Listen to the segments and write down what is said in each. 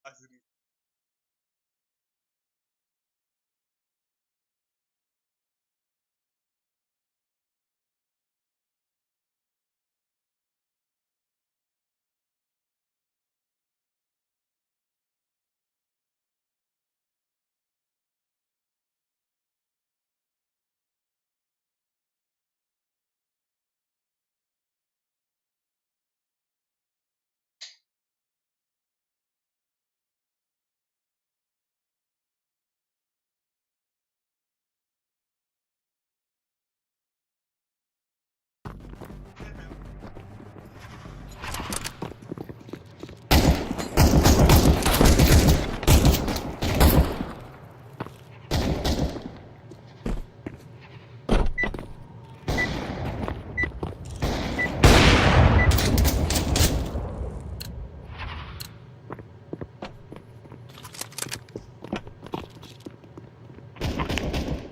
Azir.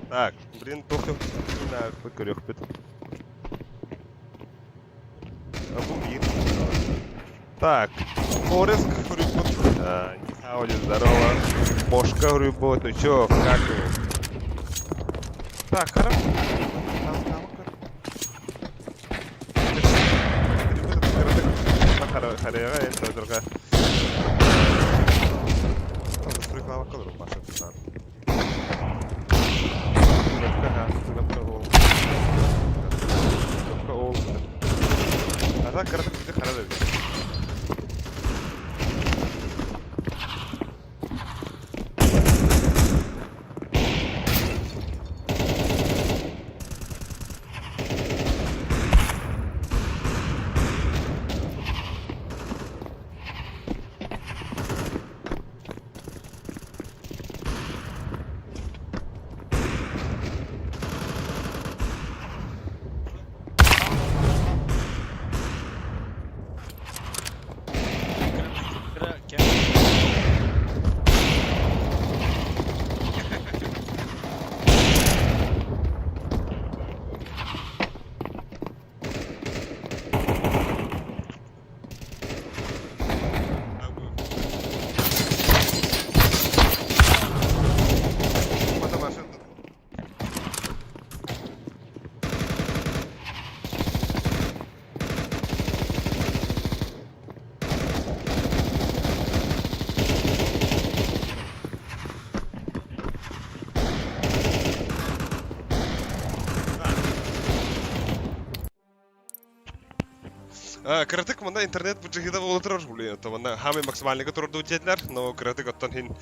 Так, блин, только не знаю, покорёх бит. А бумир. Так, Ореск Хрюбот. Нихаоли, здорово. Мошка Хрюбот, ну чё, как его? Так, хорошо. Харега, это другая. Застрыкала кадру, Паша, ты знал. Так, коротко, где харада? Кыратык мында интернет бюджетida болотурар блин, то мында хамы максимальныйга турду жетлер, но кыратык оттан хин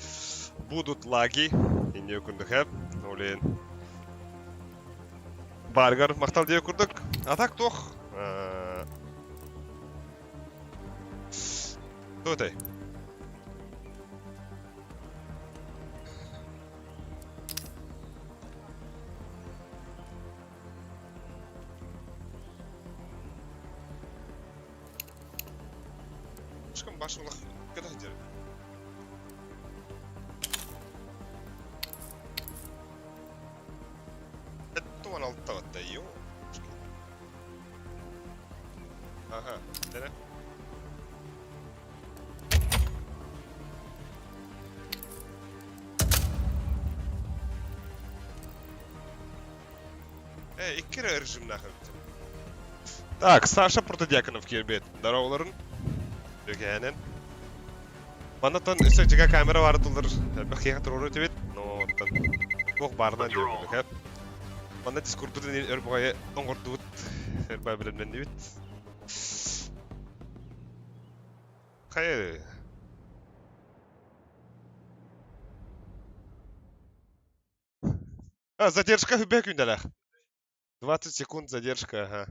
будут лаги, инде күндүк хеп, блин. Баргар мактал деп күрдүк. А так тох. Тотай. Шкам башылык кыда жер. Туан алтта ваттайю. Ага, дене. İkkire rejim nahıp. Так, Саша Протодьяконов келбет. Здоровларын. Дөгенен. Манатан үсек жига камера бар дулар. Бахига туруру тебет. Но тан. Бок бардан деп кеп. Мана дискурдур өрбөгө оңгордут. Өрбө билен дебит. Кай. Задержка в бекүнделер. 20 секунд задержка, ага.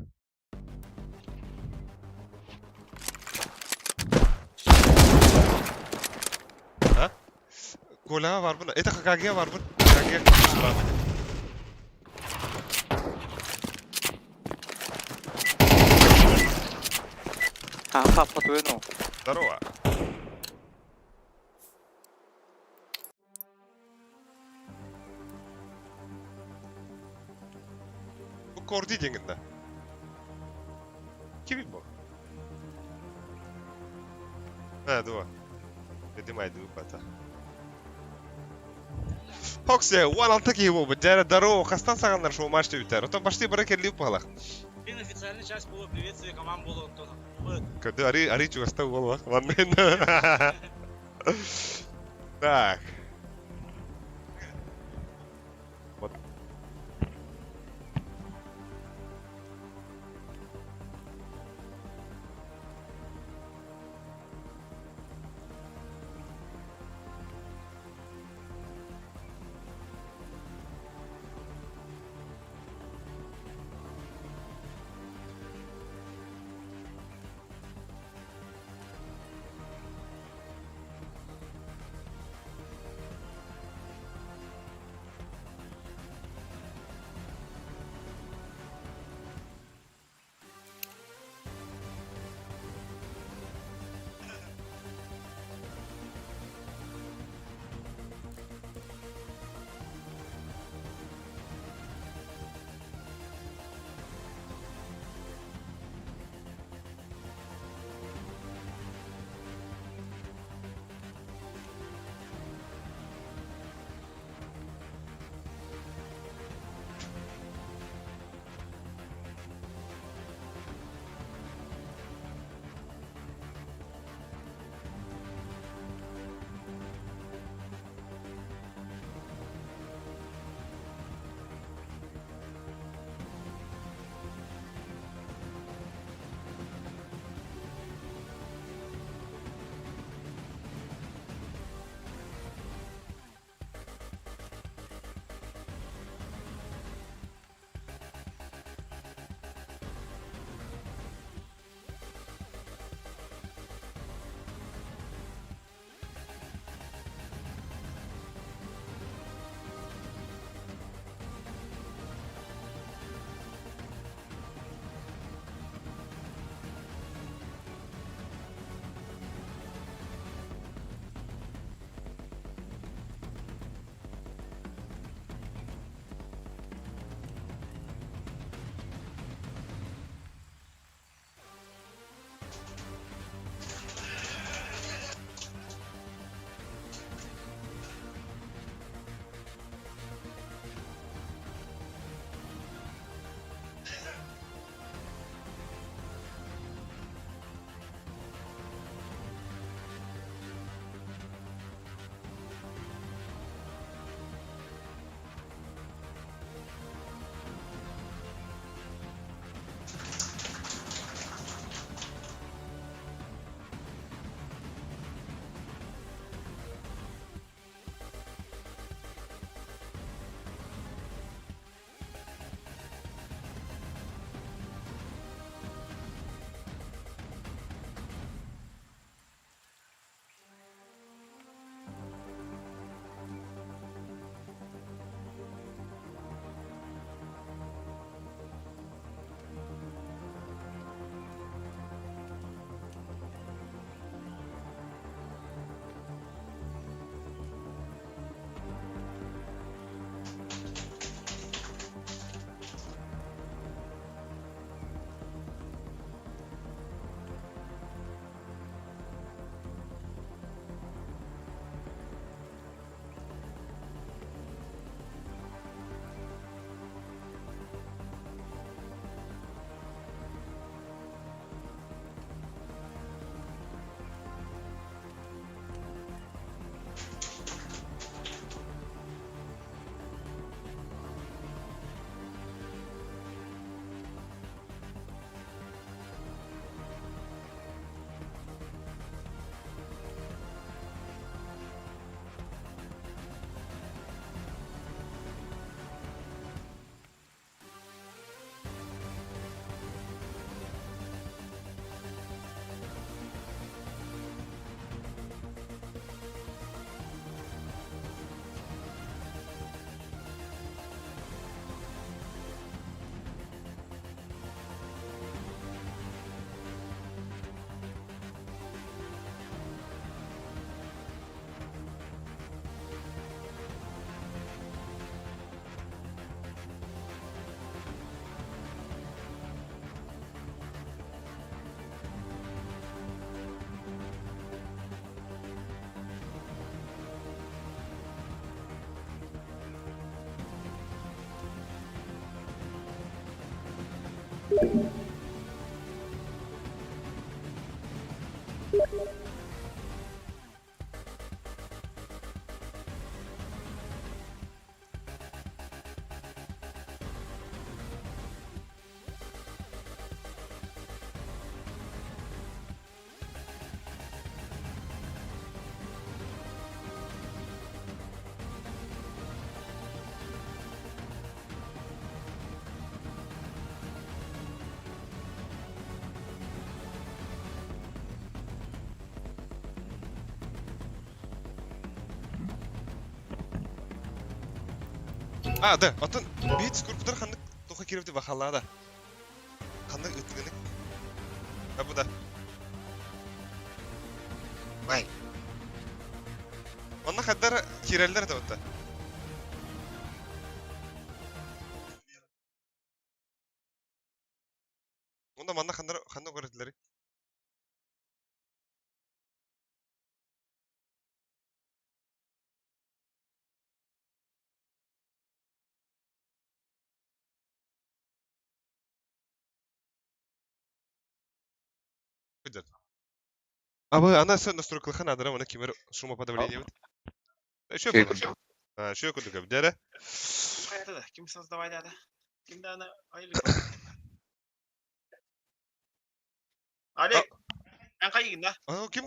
Ha? Gola var buna. Eta KKG var buna. KKG. Папа, ну. Здорово. Bu kordi denginde. Kimi bu? Ha, dua. Dedim aydı bu bata. Hokse, 16 ki bu. Jara Даро, кастан сагандар шоу матчты битер. Ото башты бара келип балак. Блин, официальная часть была приветствие команд было тоже. Кады ари чугастау болбак. Ванмен. Так. Вот. Да, отын бейт скорпудар ханнык тоқа керевді бақалада. Ханнык үттігінік. Бұл да. Вай. Онна қаддар керелдер да отта. Онда манна қанды көретілері. Күдір. Абы, ана сын настройкалыхан адыра, оны кемер шума подавление бит. Еще күдір. Еще күдір көп, дәрі. Қайтады, кім создавайды ады? Кімді ана айлы? Олег, ән қайығын да? Кім?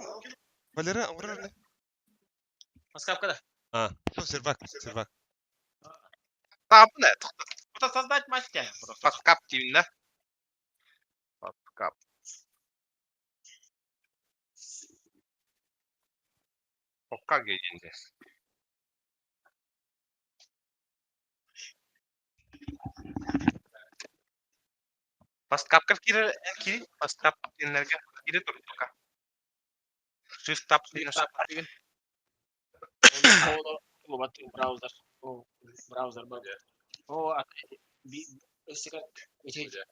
Валера, аңғырар не? Маскапкада. Сервак. Табы не? Бұта создать мастер. Подкап деймін да? Подкап. Okka geldi. Подкапка кире подкап энерге кире тұр пока. Жүз тап деген. Браузер. Браузер бар. Естігі өтейді.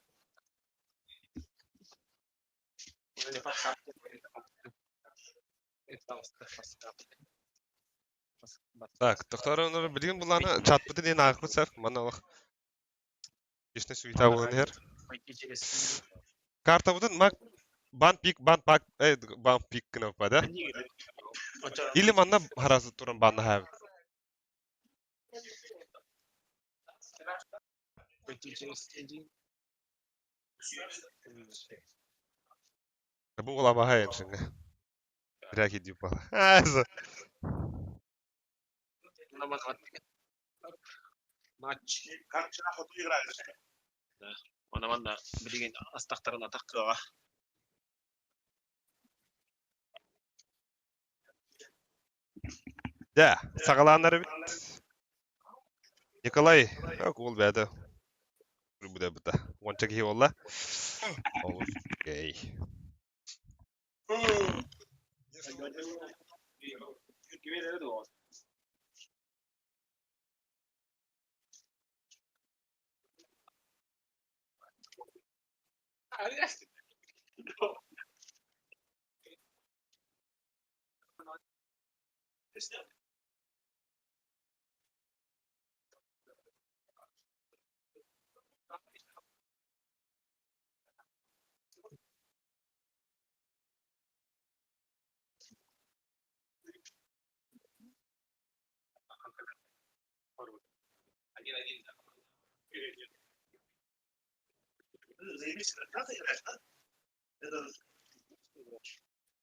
Так, тоқтарымды білген бұланы чат бұтын ең ағып өтсәр, маналық. Ешіне суита болған ер. Карта бұтын мак бан-пик кініп ба, да? Или манна харазы тұрын банна хағып. Бұл ола баға емшіңі. Бірәк едіп бала. Әзі. Матч. Как вчера хоту играешь? Да. Ona bilgin astaqtarına taqqiga. Да, сағаланары бит. Николай, ол бәді. Бұда. Онча кей олла. Окей.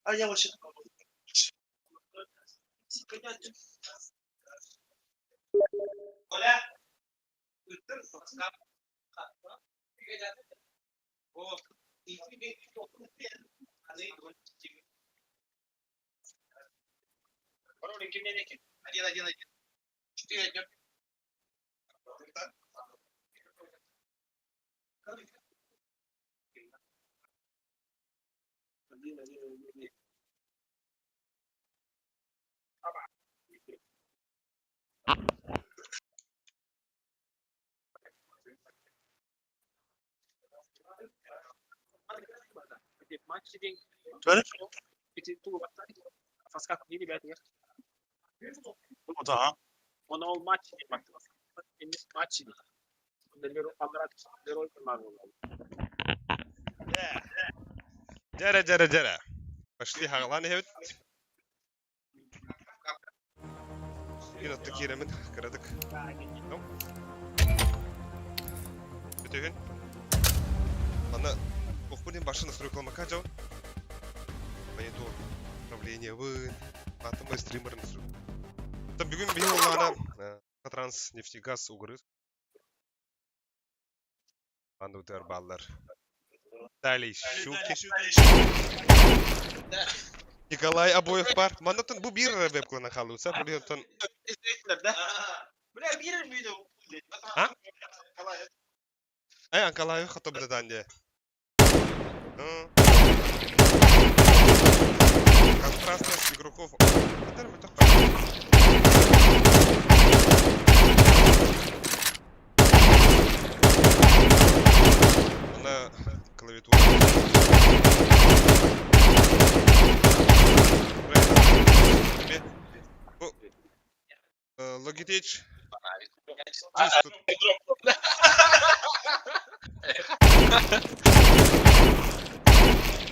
А я вообще... Оля? Один. 4 идет. Böyle Faskak yeni bir yer. o da Ona ol maç bak. Maç. Leroy Leroy kullanıyor. Jere. Başlı hağlan evet. Yine kiremin kıradık. Tamam. Bütün. Bana okuduğum başını sürüklemek acaba. Монитор управления вы атомы стример насру. Там бегем на Транс нефтегаз угрыз. Андутер баллар. Далее щуки. Николай обоих пар. Манатон bu bir web'le kalıyorsa biliyorsun. Ha? Ay Ankala'yı hatırladan diye. Контрастность игроков. Которым это на клавиатуре. Logitech.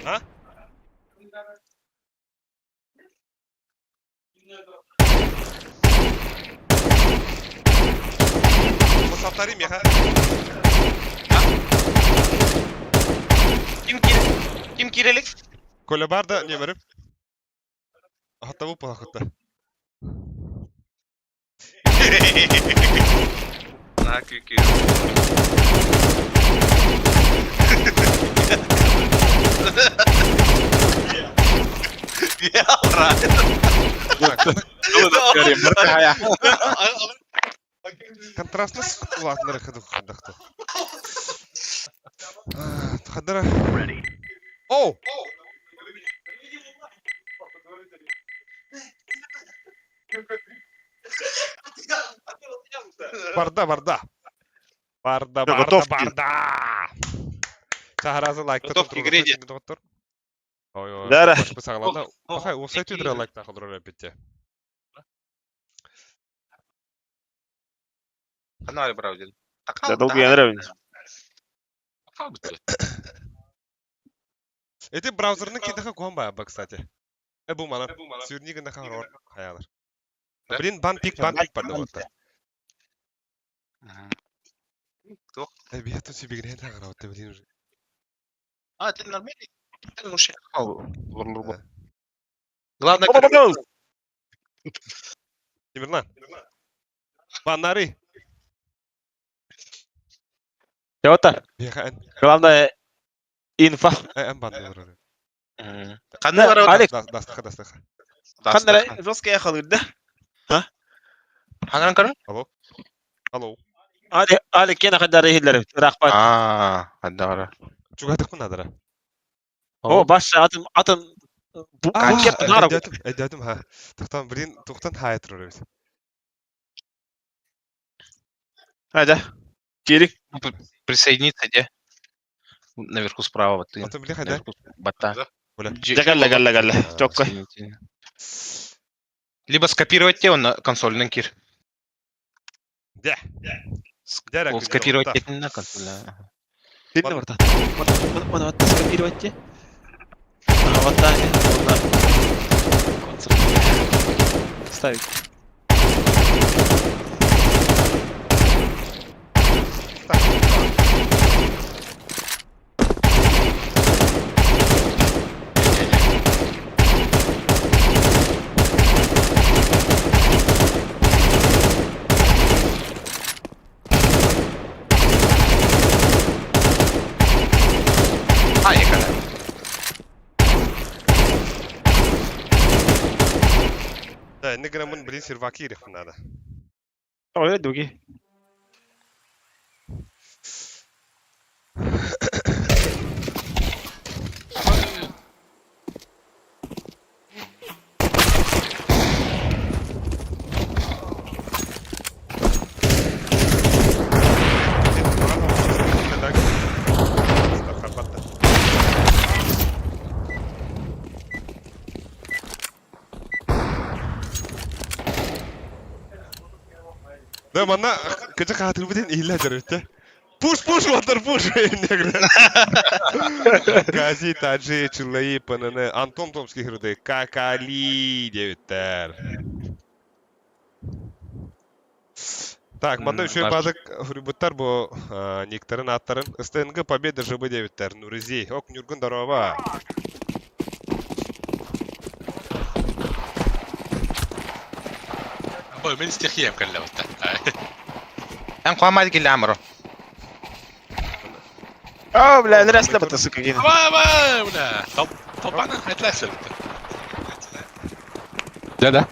А? Повторим я, ха? Kim kirelik? Коля Барда не верим. Hatta bu palakutta. Na kükü. Ya ora. Контрастность ладно ходахта. Тхадара. О! Барда. Сахаразы лайкта Готовки к игре. доктор. Ой. Да. Башпы сағаланда. Бақай, осы айтыдыра лайкта қылдырыр әпетте. Канал браузер. Да долго я нравится. Это браузерның кедігі көң бай, кстати. Бұл мана сүйірнегін дақы ғарор хаялар. Блин, бан пик барды отта. Кто? Бету себе тағыра отта, блин, уже. А, ты нормальный? Ты мужик. Да. Главное, Тимирлан. Баннары. Jota, Бехан. главное инфа. Баннары. Қандай бар Алек, Дастыға. қандай жосқа яқалырды? Қанған көрін? Алло. Алек, кені қадары ехелері, рақпат. Қандай бар. Чугадық мұн адыра. О, башы атын конкерт нағыру. Әдәдім, ха. Тұқтан хай тұрыр өз. Әді, керік. Присоединиться, где? Наверху справа, вот ты. Атын біле қайда? Бота. Галла. Чокка. Либо скопировать те, он на консоль, на кир. Де. Ол скопировать те на консоль. Сильно варта. Оны скопировать те. Вот так. Ставить. Да, нигра мун блин серваки ирэх надо. Ой, дуги. Да, мана кыжы катыл битен ийиле жарыбытта. Push water push. Gazi Tacı Çıllayı Panını Anton Tomski hırdı. Kakali devitler. Так, мында еще бадык хурбуттар бу никтарын аттарын СТНГ победа ЖБ девиттер Нуризей. Ок Нюргун дарова. Ой, من استخيام كان لو Hem kuamaydı ki lamro. اه لا لا لا بتسكك هنا ما طبعا هتلاقي ده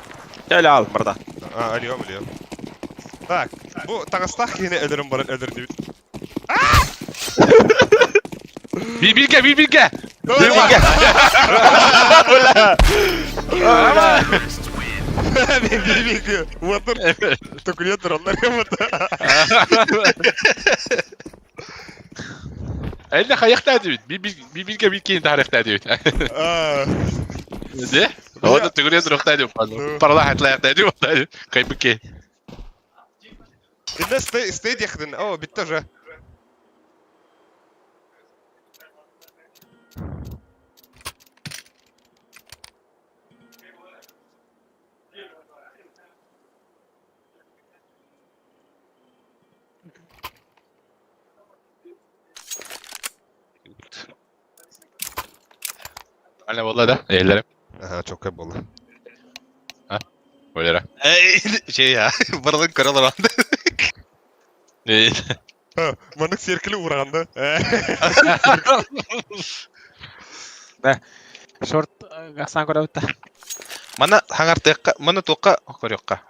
لا لا عالم مرة اليوم Так, bu tağıstak yine ölürüm barın ölür diyor. bilge bilge Bilgi. Water. Takılıyordur onlar yapmadı. اللي هيختادي بيلقى بيلقى انت هيختادي ده هو ده تقول يضرب اختادي والله هتلاقي اختادي والله كيف بكي الناس استيد ياخدن بالتجه. انا والله ده ellerim Aha çok hep oldu. öyle Şey ya. Buradan karalar aldı. Manık serkili uğrandı. شورت غسان كده وتا Mana hangar tekka, mana toka koryoka.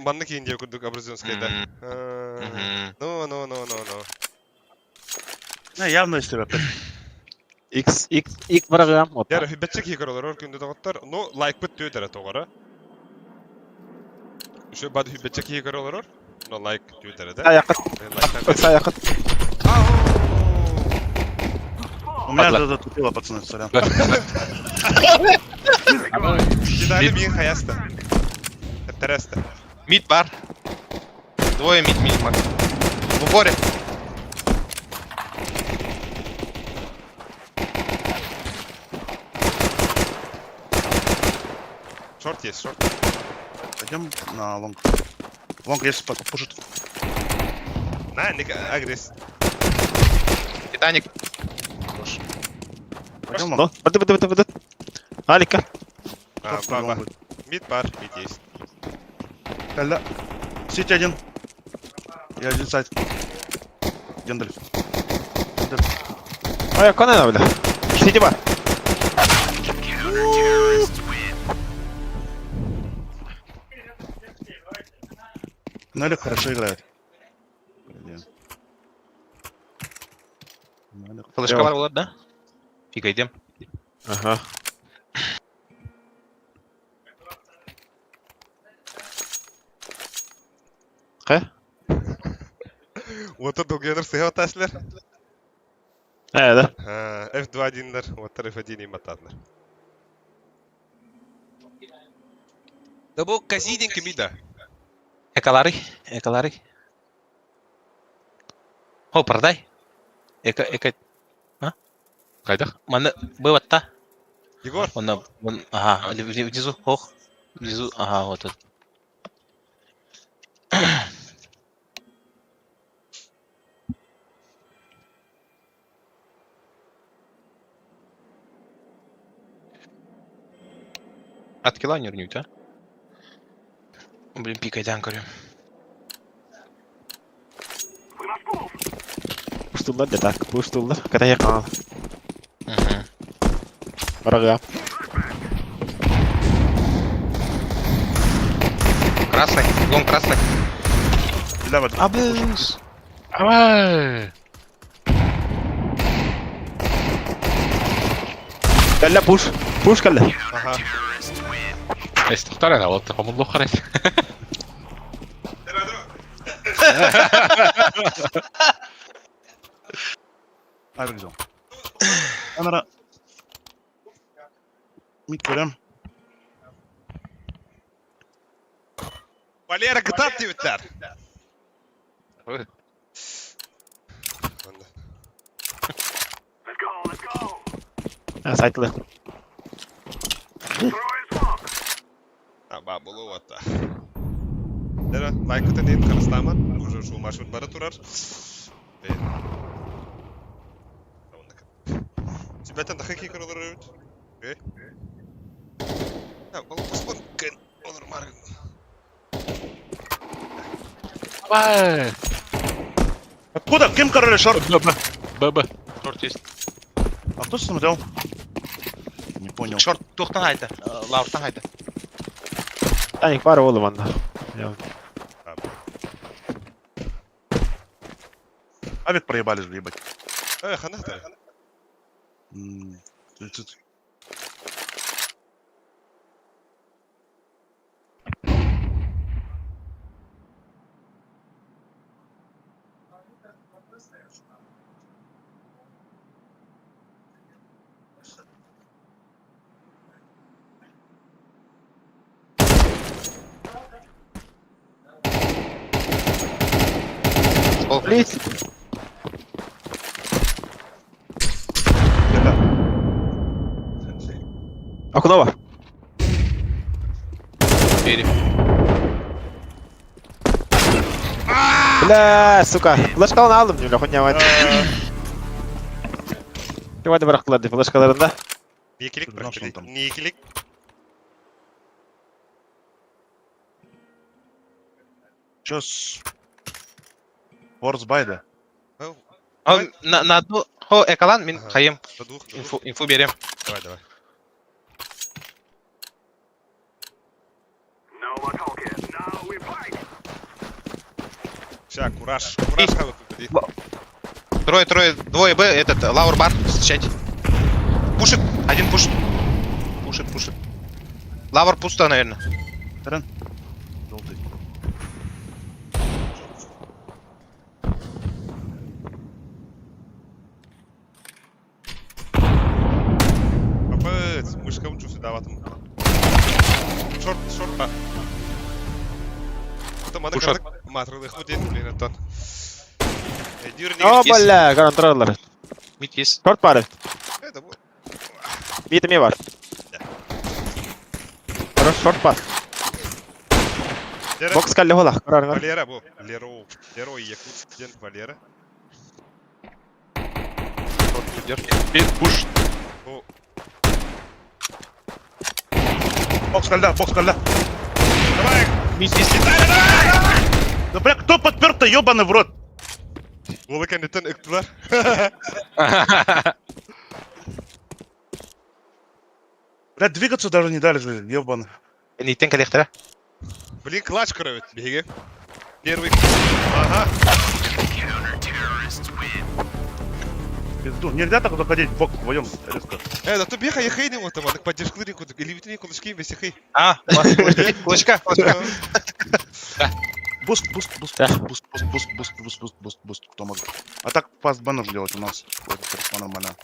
Manık indiye kurduk Abrazionskay'da. No. Ne явно истерапет. X бұрағым отта. Yani hübbetçek hikar olur orkunda dağıtlar. No like bit diyor dere toğara. Şu bad hübbetçek hikar olur. No like diyor dere de. Ayakıt. Ötse ayakıt. У меня это затупило, пацаны, сорян. Gidali bir hayasta. Teresta. Mid var. Двое mid var. В упоре. Short есть, short. Пойдем на лонг. Лонг есть, пушит. На, ник агресс. Титаник. Пойдем лонг. Бıdı. Harika. Баба. Мид бар, мид есть. Ля. Сити один. И один сайт. Гендальф. Ayak ne öyle? City var. Налик хорошо играет. Блин. Налик. Флешка var olur da. Fikaydım. Aha. Qa? Water Dogyaner sehe taslar. Evet. F2-1'ler, Water F1'i matadlar. Da bu Kazidin kimi da? Экалари. О, продай. Эка. Кайда? Mana бывает-то? Егор? Он, ага, внизу, ох. Внизу, ага, вот тут. От кила не рнють, а? Блин, пикайдан говорю. Puşturlar da tak. Puşturlar. Kata yakal. Bırak. Красный, лом красный. Ля, вот. Абус. Ава! Kalla push. Push kalla. Aha. استختار انا والله هم الله خرج Hayır güzel. Onlara mid görem. Valera kitap diyorlar. Сайтлы. Ба болу атта. Дера лайкты дейм карастаман. Уже шу машин бары турар. Тибеттен даха кикер olur evet. Окей. Ya бұл қоспан кен olur маргын. Давай. Откуда? Кем, короче, шорт? ББ. Шорт есть. А кто смотрел? Не понял. Шорт тоқтан айда. Лауртан айда. Таник бар oğlum anda. Ya. Авик проебали же, ебать. Ханах та. Тут. Блять. Окно var. Бери. Бля, сука. Флешкаланы aldım cümle хуйня var. Kevade bıraktılar diye flashkalarında. Nikilik Dur, nasıl bırak. tam? Nikilik. Чёс? Форс байда. На одну... Хо, экалан, мен Ага. қайым. Дадух. Инфу берем. Давай. Ща, кураж. Кураж хавать тут. Трое, двое Б, этот, Лаур бар, встречайте. Пушит, один пушит. Пушит. Лаур пусто, наверное. Желтый. Капец, мышкам чувствую даватым. Шорт ба. Это мана Пушат. кадак матрылых вот дейін блин аттан. Дюрни О, бля, гарантыралар. Мид есть. Short var. это bu. Mid'im var. Хорош, short var. Дера. Box kalli hola. Kararına. Валера bu. Леро Якут ден Валера. Мид пуш. Bu Бокс кальда. Мид есть. Да бля, кто подпер-то, ёбаный в рот? Ola kendinden ıktılar. Бля, двигаться даже не дали же, ёбаный. Ниттен коллектора. Блин, клатч кровит. Беги. Первый. Ага. Пизду. Нельзя так заходить в бокс вдвоем резко. Да ты беха я хейнем вот там, так поддержки кудык. Или витри кулачки вместе хей. Кулачка. Буст. Кто может? А так паст Б нужно делать у нас. Нормально.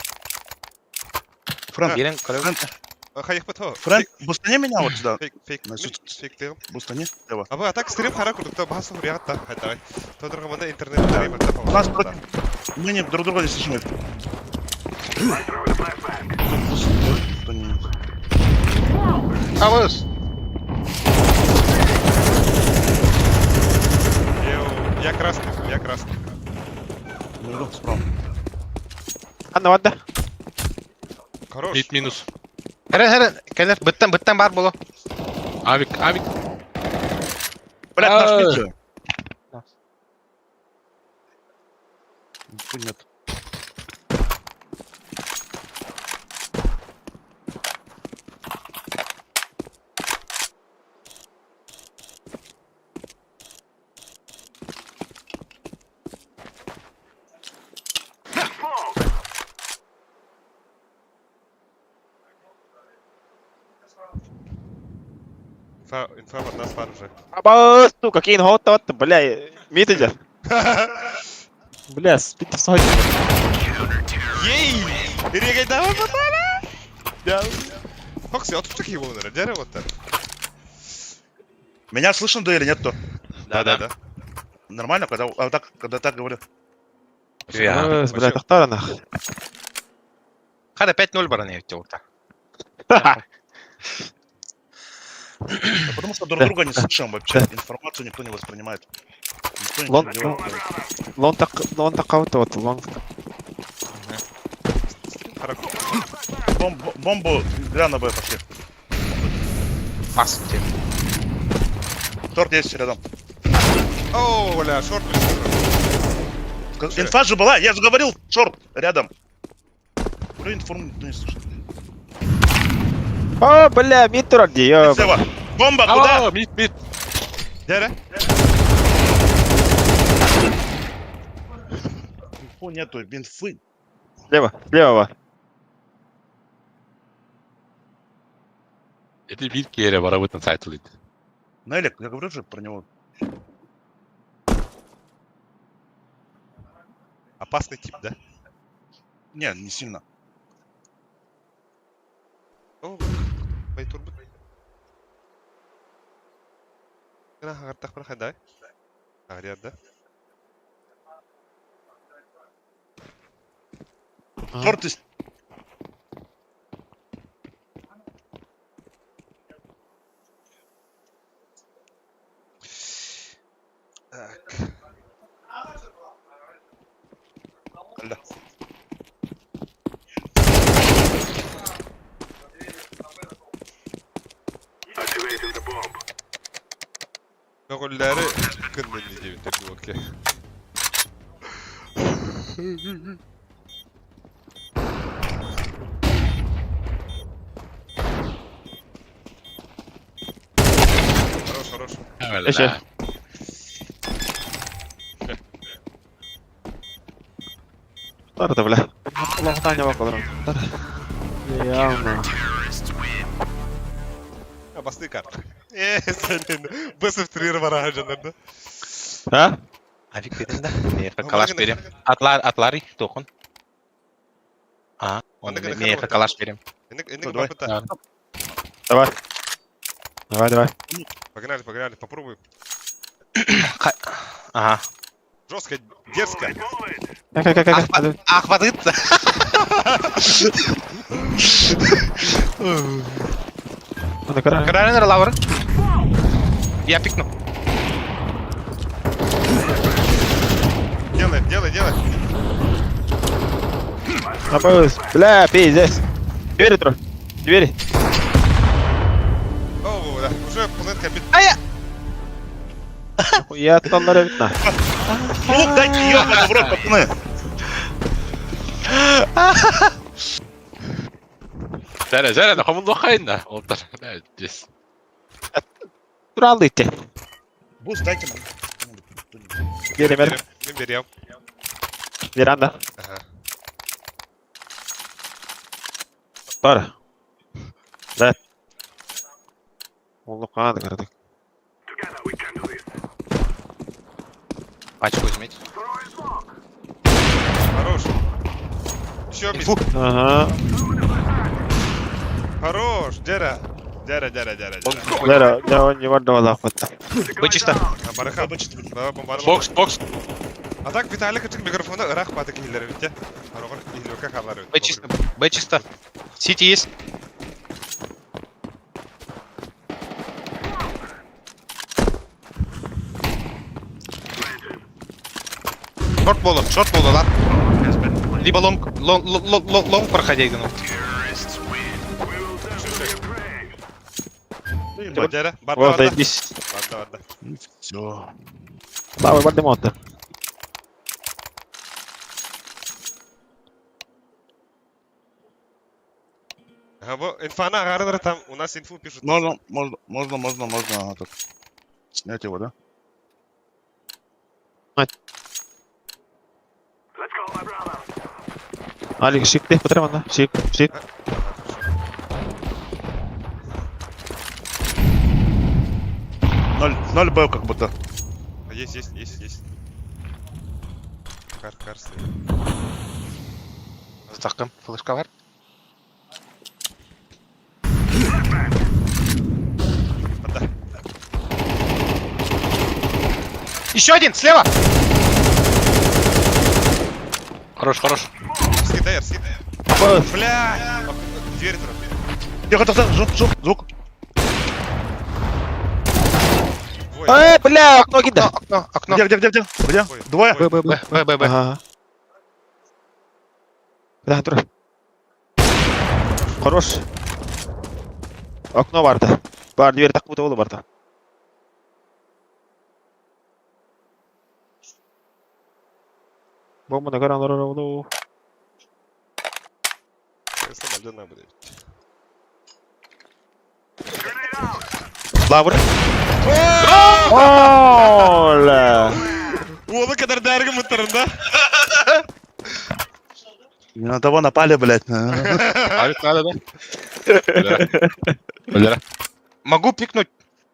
Берем коллектор. Хайх патхо. Фрэнд, бустани меня вот сюда. Фейк. На суть. Фейк тем. Бустани. Давай. А вы так стрим хара кудык, то бахас хурият та. Давай. То другоманда интернет стрим это У нас против... Мы не друг друга не слышим. Буст. Кто не... Авос. Я красный. Между справа. Anna vadda. Хорош. Мид минус. Herre, келер, быттан бар боло. Авик. Блядь, А. наш мид же. Да. Нет. Инфа от нас пар уже. Aba, сука, кейін hot отты, бля, mid идет. Бля, спит в сходе. Ей! Ирегай давай патана! Да. Фокси, от такие волны, дерево вот так. Меня слышно, да или нет, то? Да. Нормально, когда так говорю? Бля, тахтара нах. Хада 5-0 бараны өтті. Да потому что друг друга не слышим вообще. Информацию никто не воспринимает. Никто ничего Лон, не делает. лон тақауты вот, лон. Бомбу гля на Б пошли. Пас. Торт есть рядом. О, бля, шорт. Инфа же была, я же говорил, шорт рядом. Блин, информу никто не слышит. О, бля, мид тұрады, ёб. Слева. Бомба, куда? О, мид. Дере? Инфу нету, инфы. Слева, слева. Это мид кере бара бутын сайтылыйд. Нелик, я говорю же про него. Опасный тип, да? Не, не сильно. О, байтур бут. Гына хагартак бір қандай? Агрияд, да? Торт есть. Так. Алло. Öğülleri kınmeni gibi tekli okey. Хорош, хорош. Eşe. Tarda, bля. Allah'tan ne bakalım. Yağma. Ya bastı kart. Senin basıp tırır var harcanlarda. Ha? Авик берем, да? Мен калаш берем. Атлари, тоқын. Мен калаш берем. Индик давай. бапыта. Давай. Давай. Погнали, попробуй. Ага. Жестко, дерзко. Как. Ахватыться. Onu kırar. Кранер лавр. Я пикну. Делай. Напоюсь. Бля, пиздец. Двери трой. Двери. О, да, уже планетка бит. Я тоннары видно. Лук дайте ёбаный в рот, пацаны. Зәрі, нақамын оқайын да. Олтар. Дес. Duraldı itti. Буст дайте нам. Geri ver. Ben veriyorum. Bir anda. Aha. Var. Evet. Olduk kanadı kırdık. Пачку возьмите. Хорош. Еще бит. Инфу. Aha. Хорош, Дера. Дера. Lera, ya он не вардо лахватта. Вы чисто. Барыха. Бомбарым. Бокс. А так Виталик açık mikrofonu ırak batık hilleri bitti. Arıqır hilyoka kallar bitti. Б чисто. Сити есть. Шорт болу, lan. Либо лонг проходи, ну. Дера. Вот, Barda. заебись. Barda. Все. Давай, бардемонта. Ага, bu infana ağrıdır tam. У нас инфу пишут. Можно этот, снять его, да? Алик, шикти, потребно, шик. Ноль Б как будто. Есть. Кар стоит. Takım. Flaşka var. Barda. Еще один, слева! Хорош. Арскидай. Бля! Дверь трап. Тихо, тихо, звук. Двое. Бля, окно кидай. Окно. Где? Ой, Двое? ой. Б. Ага. Бля, тур. Хорош. Окно vardı. Бар, дверь так будто болу барда. Бомбаны каранлар болу. Если мальдона будет. Лавр. Оля. Oğlu kadar dergi mıtlarında. Не на того напали, блядь. Авик надо, да? Валера. Могу пикнуть.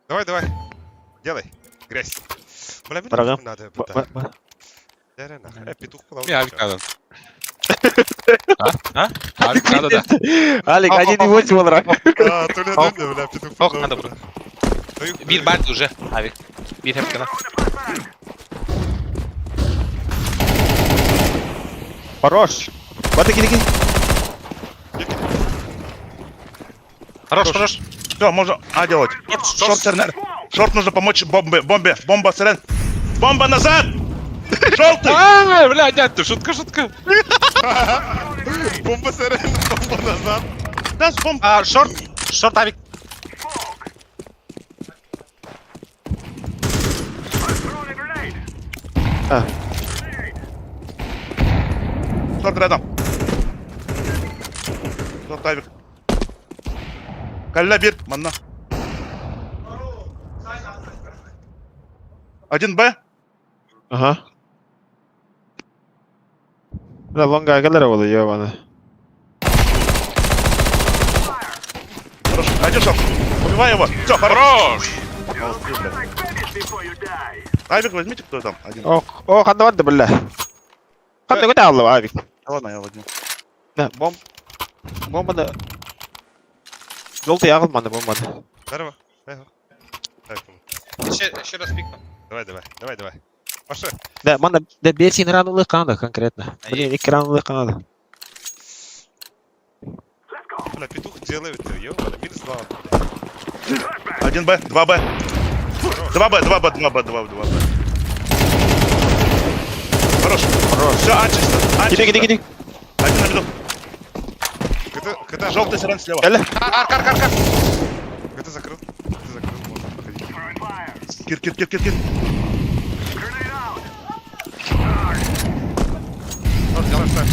Давай. Делай. Грязь. Бля, мне Врага. надо это. Дерэ нахуй. Петух плавал. Не, авик надо. А? Авик надо, да. Алик, Оп, 1.8 olarak. А, то ли Ок. бля, петух Ок, плавал. надо было. Bir bad уже. Avik. Bir hep kana. Хорош. Вот таки. Хорош. Все, можно А делать. Шорт, Сернер. Шорт нужно помочь бомбе. Бомба, Серен. Бомба назад! Желтый! Ай, бля, дядь, ты шутка. Бомба сирена, бомба назад. Да, бомба. Шорт авик. А, Шорт рядом. Шорт авик. Калля бир, манна. 1Б. ага. Бля, лонга келер болу, ёбаны. Хорош. Один шорт. Убивай его. Все, хорош. Авик возьмите, кто там. Один. О, кандай vardı бля. Кандай көтө алды Авик. Ладно, я возьму. Да, бомбаны. Желтый ағылмады бомбаны. Здорово. Так, Еще раз пикну. давай. Паша. Да, манда да 5 раундулық қалды конкретно. Блин, 2 раундулық қалды. Бля, петух делает, ёбана, минус 2. 1Б, 2Б. 2Б. Хорош. Все, А чисто. Gidik. Один на виду. Когда Желтый Серен слева. Gel. Арк. Ты закрыл, можно проходить. Кир. Вот, давай, ставь.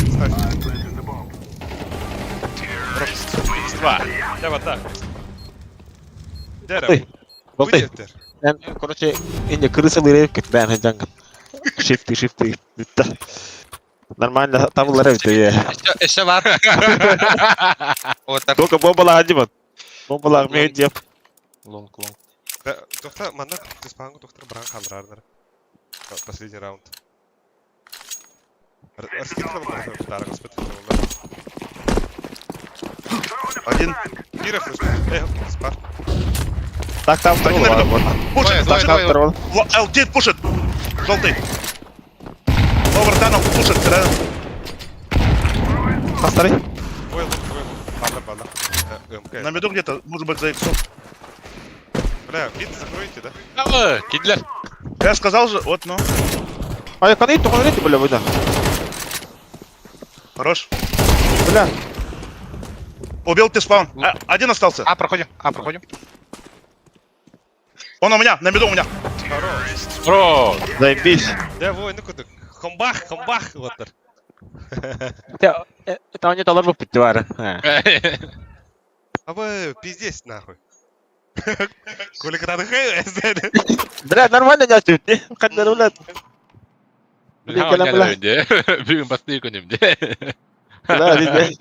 Минус 2. Давай так. Дерево. Желтый. Выйдет. Ben короче ince kırısıl yere git ben heyecanım. Shifty. Bitti. Нормально табылар бит ya. Еще var. Вот так. Только бомбала hacı Бомбалар мен деп. Лонг. Тоқта, манда диспангу тоқтар бран қалдырардар. Последний раунд. Раскидывал можно дарга спытывал. Один. Киров, спар. Так там Один на виду. Пушит. Двое. Алтит пушит. Желтый. Овертанов пушит. Серен. Хастары. Ой, бала. МК. На виду где-то. Может быть за иксом. Бля, мид закройте, да? Кидлер. Я сказал же. Вот, ну. Ай, канай то канай бля выда. Хорош. Бля. Убил ты спаун. Один остался. А, проходим. Он у меня. На виду у меня. Хорош. Бро. Заебись. Да, вой, ну куда? Комбах, вот. Это они доллар бит var. А вы пиздец нахуй. Коли когда нахуй, Бля, нормально не açtı. Kadar ulan. Bля, он не önce. Bugün bastığı önümde. Bля, bizde.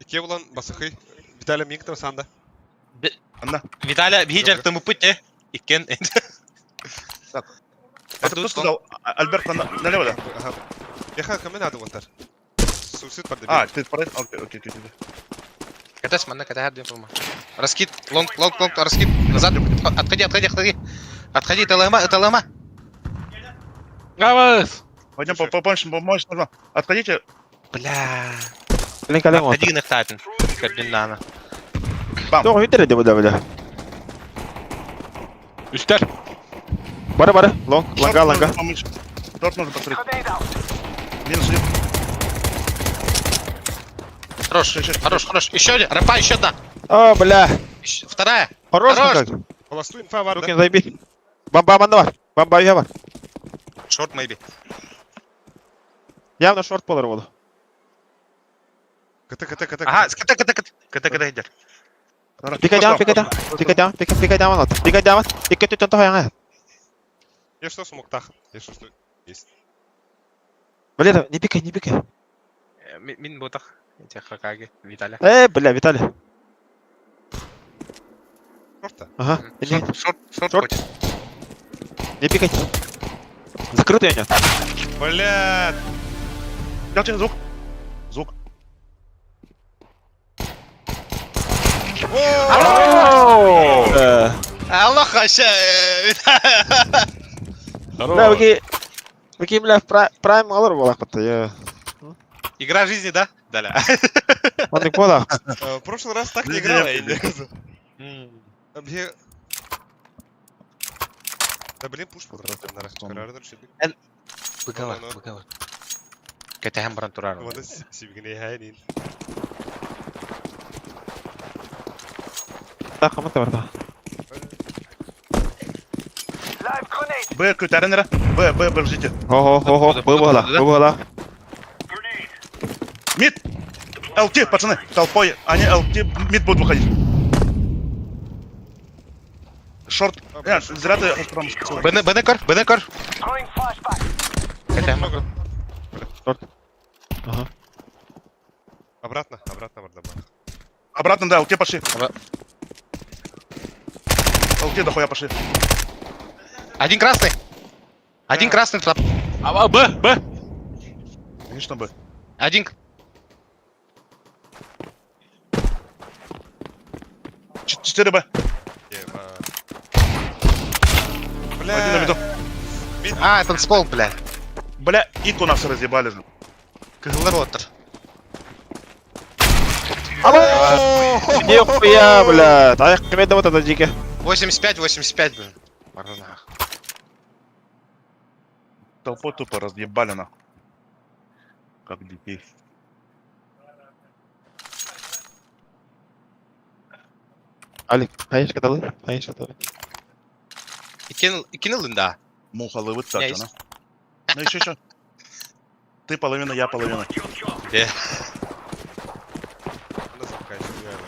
İkiye ulan basıkıy. Bir tane minktim sanda. Она. Виталя, видишь, мы пути. Икен. Это кто сказал? Альберт налево, да? Ага. Яха, каме надо вантар. Сусид под А, ты порой? Окей. Катайся, манна, катай, один форма. Раскид, лонг, раскид. Назад. Отходи. Отходи, это лома. Гавас. Пойдем, помощь нужно. Отходите. Бля. Блин, калем он. Один их тапин. Кардинально. Doğru hüddere de bu da böyle. Üstler. Bara. Ланга. нужно помочь. Шорт нужно посмотреть. Минус один. Хорош, хорош. Еще один. Рампа, еще одна. О, бля. Вторая. Хорош Хорош. как. Холосту инфа var Руки da. заеби. Бомба var. Бомба üye var. Шорт, maybe. Явно шорт полар oldu. Kıtı. Ага, ката gider. Пикай down от. Пикай down. Пикай тутun toyana. Я что смог тахать? Я что есть. Бля, не пикай. Мин ботах. Эти хакаги. Виталя. Бля, Виталий. Шорта. Ага. Шорт Шорт. хочет. Не пикай. Закрытый у него. Блядь. Делайте звук. Звук. Аллах хаша. Бля, Баки, бля, прайм алыр болақ бітті, я. Игра жизни, да? Даля. Он не болақ. В прошлый раз так не играл, я не Да блин, пуш подраздан Быкава. Кетем бран турар. Вада сибигне хайнин. Так, қамытта бар да. Б, көтеріңдер. Б, ждите. Ого, бұл болақ. Мид. ЛТ, пацаны. Толпой. Они ЛТ, мид будут выходить. Шорт. Зря ты... Бенекор. Кетем. Ага. Обратно вардабах. Обратно, да, ЛТ пошли. ЛТ дохуя пошли. Один красный. Один красный трап. Б. Конечно, Б. Один. 4 Б. Один на виду. А, это спол, бля. Бля, ику нас разъебали же. Кызылротер. Нихуя, бля. Аяқ кемеді вот это дике. 85, блин. Марнах. Толпой тупо разъебали нахуй. Как детей. Алик, hayır katalı. Икинул, да. Муха вытачу, Есть. на. Ну еще. Ты половина, я половина. Где?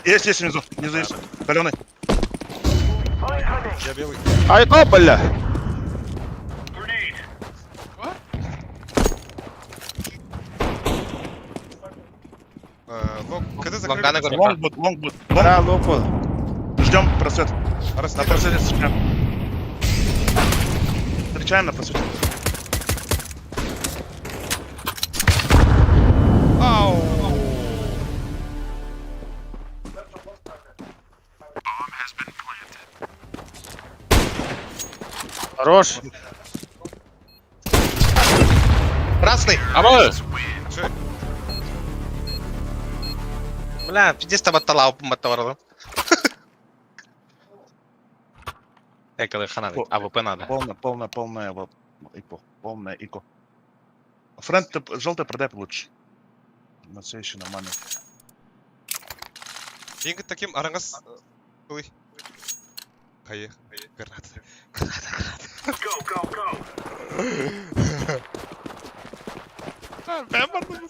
Есть внизу. Внизу есть. Каленый. Я белый. Айко, бля. Когда Лонгана закрыли? говорю. Лонгбуд. Бля, лопу. Ждем просвет. На просвете встречаем. Встречаем на просвете. Ау! Хорош. Красный. Або. Бля, пиздец там отталау мотор. Экалы ханады. АВП надо. Полная ико. Полная ико. Френд, ты желтый продай лучше. На все еще нормально. Ең таким араңыз қылый. Қайы. Гранат. Бәм бардым.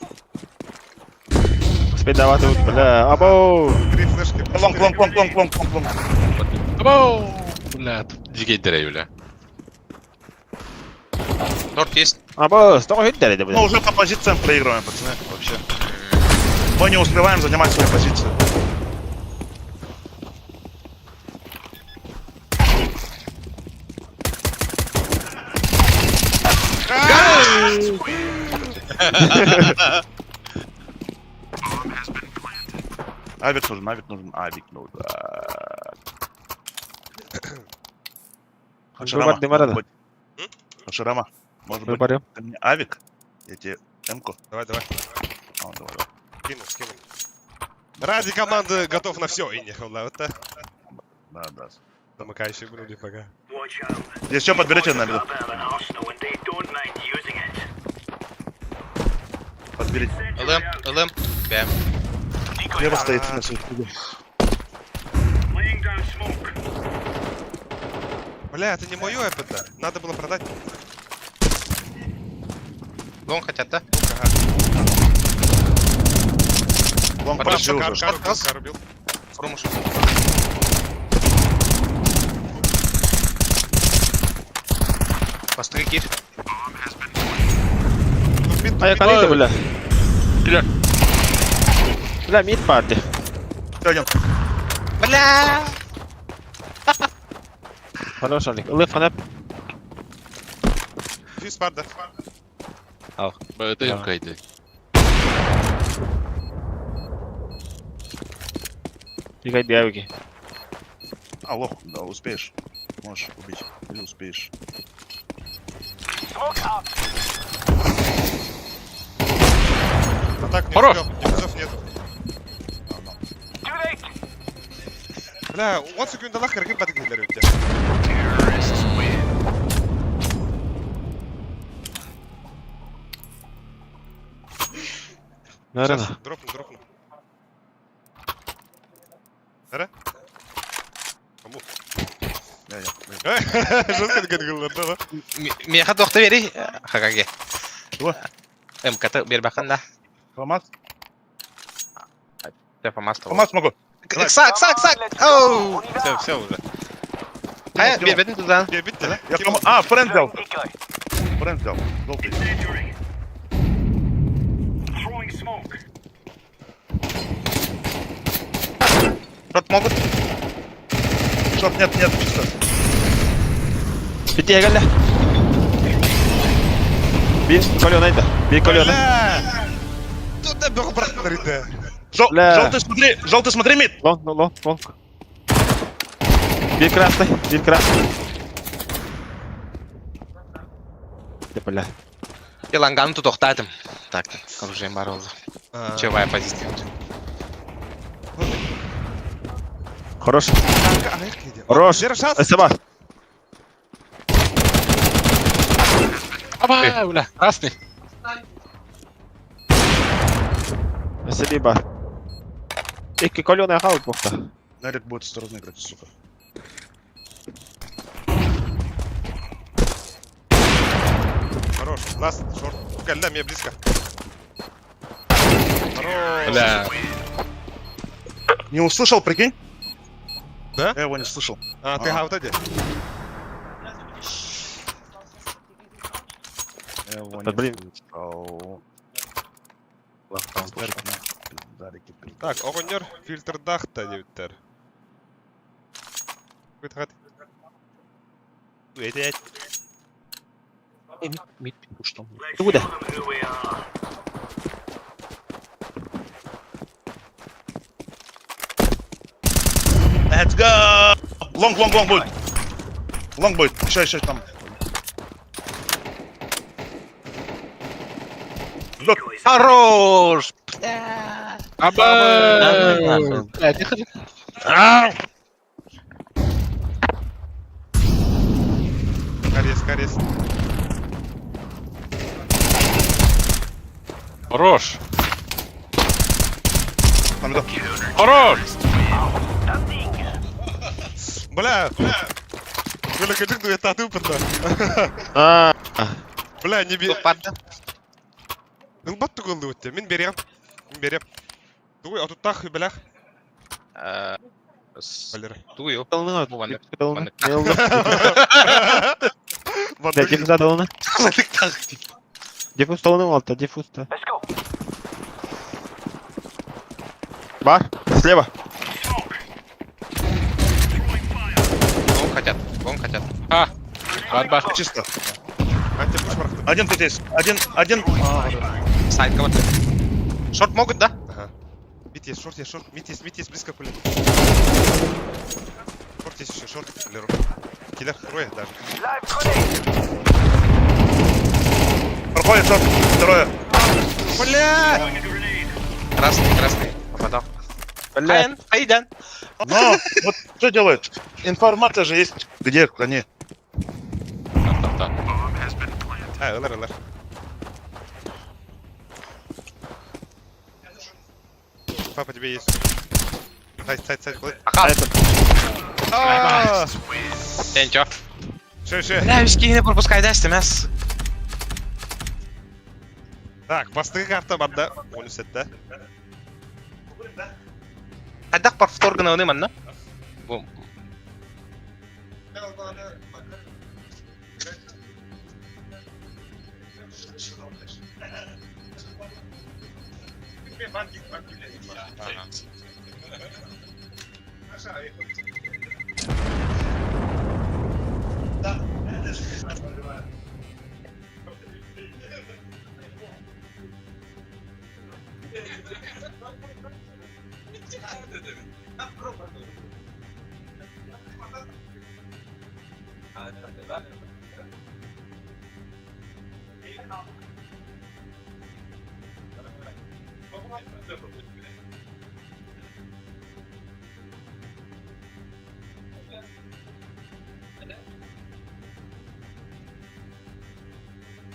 Успеть давать вот, бля. Або. 3 флешки. Лонг. Або. Бля, диге дерей, бля. Торт есть. Або, сто hüddere de, Ну, бля. уже по позициям проигрываем, пацаны, вообще. Мы не успеваем занимать свои позиции. Авик нужен. Выбор Демара да. Хаширама. Может быть, Выборем. ты мне авик? Я тебе М-ку. Давай, давай. А, давай, давай. Скину. Ради команды готов на все, Инни. Вот это. Да. Замыкающие были пока. Здесь что, подберите на льду? Подберите. ЛМ. Бэм. Лево стоит на свете. Бля, это не мое это. Надо было продать. Лонг хотят, да? Лонг Хорошо, почти Кар- уже. Кар- убил. Фрумуш. Постой, кир. А я конец, бля. Бля. Бля, мид парти. Еще один. Бля! Хорош, Алик. Лиф, анеп. Фьюз парда. Это М-ка иди. Фигай биавики. Алло, да, успеешь. Можешь убить. Или успеешь. Атак не Хорош. успел. Дефузов нет. Бля, он секунда лахер, как батык для тебя. Наверное. Сейчас, дропну. Ара? Кому? Я. Жестко говорил, да? Меха доқты бери. Хакаге. Чего? МК-ты бербақын да. Фамас? Фамас. Фамас могу. Сак! Оу! Все уже. Хая, сделал. бербетін туда. Я бит, да? Я фамас. А, френд взял. Френд взял. Желтый. Шот могут. Шорт нет, чисто. Bitti geldi. Bir kolonaydı. Bir kolona. Бля! Тут да бог брат да. Бля. Желтый смотри мид. Long. Bir красный. Бля. Иланганы тоқтадым. Так, оружием бар олды. Чевая позиция. Хорош. Хорош. Держи шанс. Спасибо. Аба, бля, красный. Спасибо. İki kolona kaldı bokta. Нарик будет осторожно играть, сука. Хорош. Ласт, шорт. Гальда, мне близко. Хорош. Бля. Не услышал, прикинь? Да? Я его не слышал. А, ты вот эти? Я его Да не блин. слышал. Пиздарики, пиздарики. Так, огонер, фильтр дахта дебиттер. Кыт. Уйдет. Куда? Let's go! Лонг будет. Лонг будет. Еще там. Лёд. Хорош! Аба! Бля, тихо. Ау! Карес. Хорош. Там иду. Хорош! Бля! Бля, кажик дует тату пырда. А, Бля, не бе... Тоқтады. Ну бат тугылды өтті. Мен берем. Дуй, а тут тах, бля. Валера. Тую. Кыталына. Буваны. Кыталына. Ван Да, диффуз адалына. Так. Диффуз талының алты, диффузда. Бар, слева. Лонг хотят. А, бар. Чисто. Антипуш барахты. Один тут есть. Один. Сайт кого-то. Шорт могут, да? Ага. Мид есть, шорт. Мид есть, близко пуля. Шорт есть еще, шорт. Леру. Киллер, трое даже. Выходит шорт. Второе. Бля! Красный. Попадал. Блядь. Айдан. Но, вот что делает? Информация же есть. Где они? Ылар. Папа, тебе есть. Сайт, плей. Ааа! Sen ço. Ше. Бля, вискини пропускай дәсті мәс. Так, бастығы карта бар да. 17-те. Қайдақ бар вторганы оны манна? Бұл.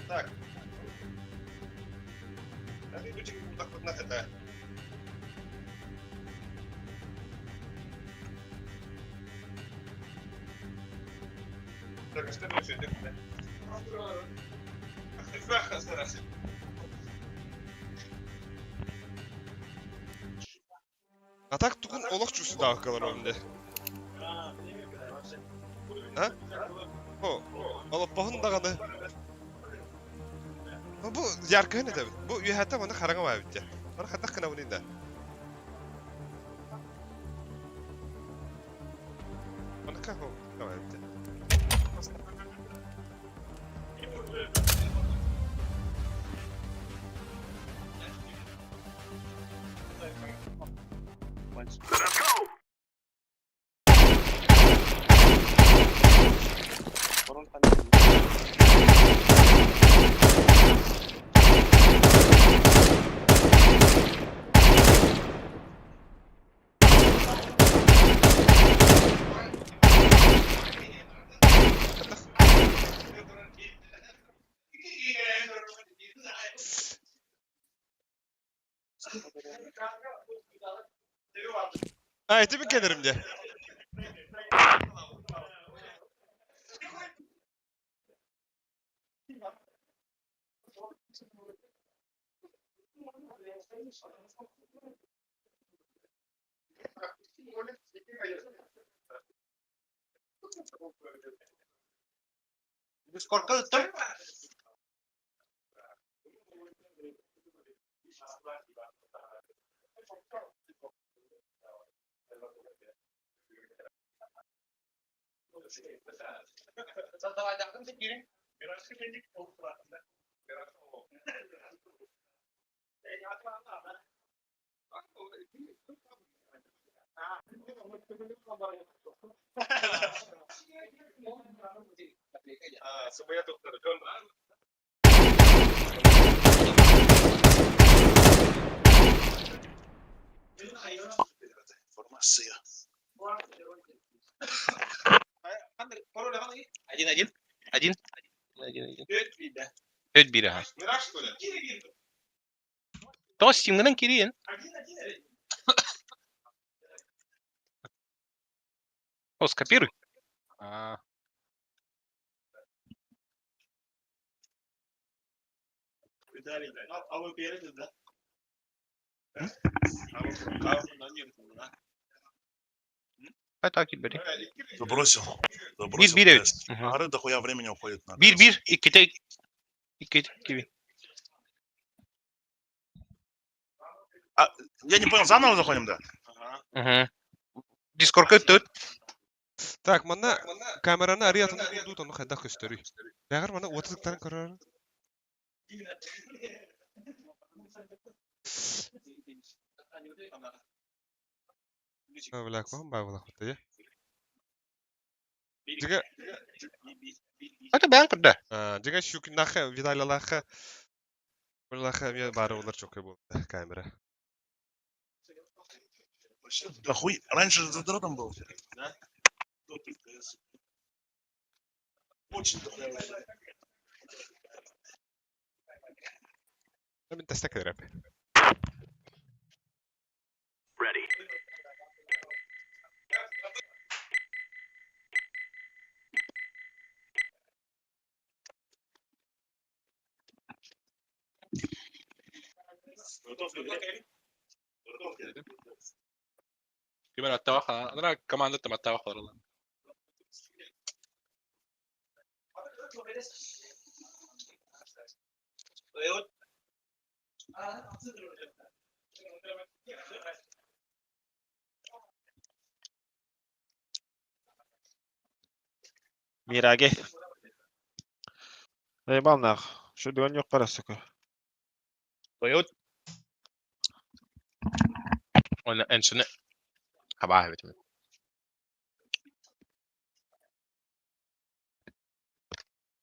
Так. Они будут так вот на это. Так, что дальше идёт? А так тугун олох чусу да калар önde. Ha? O, alıp bakın da kadı. Bu yarkı ne tabi? Bu üyehette bana karanga var bitti. Bana hatta kına bunun da. Bana kına var bitti. Ha, eti mi gelirim de. Biz korkuldum. Semuanya dokter John. Информация. Один. Öt biri ha. Miraç что ли? То стимгінің керейін. О, скопируй. Takip beri. Забросил. Bir, evet. Ары дохуя времени уходит на. Bir, iki gibi. Я не понял, заново заходим, да? Discord'a öt. Так, мана камераны ариятын курдут, оны хайда көстөрүй. Ягыр мана 30-тан көрөр. Бабла ком, бабла хутая. Жига, Hadi ben kırdı. жига шукинахы, видайлалахы Vallahi ya bari onlar çok iyi buldu kamera. Да хуй, раньше же задротом был. Да? Очень дорого. Ben destek ederim. Gimana التوخى انا كمان انت مع التوخى والله Mirage. Eyvallah. Şu dön yok parası ki. Toyot. Wala ensin. Habaha bitim.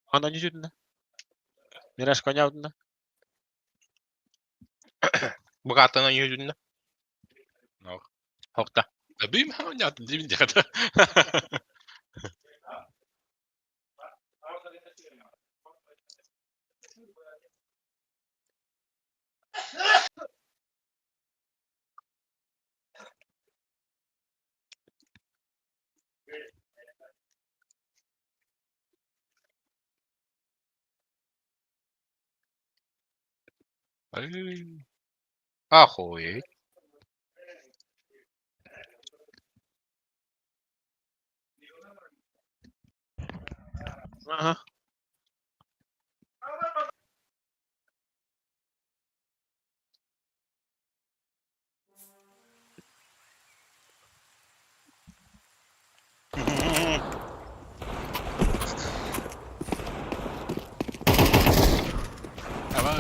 Ana yüzünden. Miraç konyağında. Bu kartının yüzünde. No. Hokta. بيم ها نيات دي من جهه اخوي Aha. ama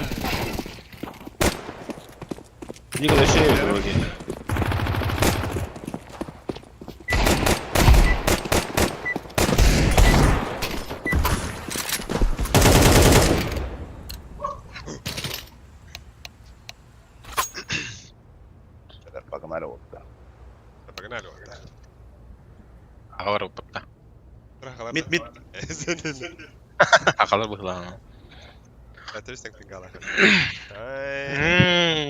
Bir kadar şey yapıyor bakayım. Pagmalo oldu. Pagana lo anda. ahora bapta. Mid mid. Senin. Akalar bu lan. Jag tror stängt din gala. Nej.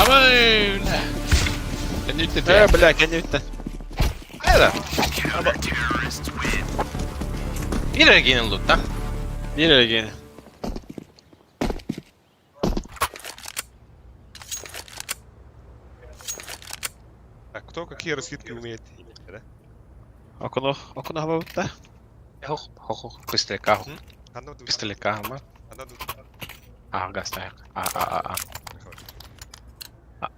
aman kan du inte Ja, bля, kan ute. Hayda. Bir gene loot da. Bir yere gene. Так, кто какие раскидки умеет? Да? Okunu hava bitti. Hoch pistolka. Одна тут. Pistolka ama. Одна тут. Gasta.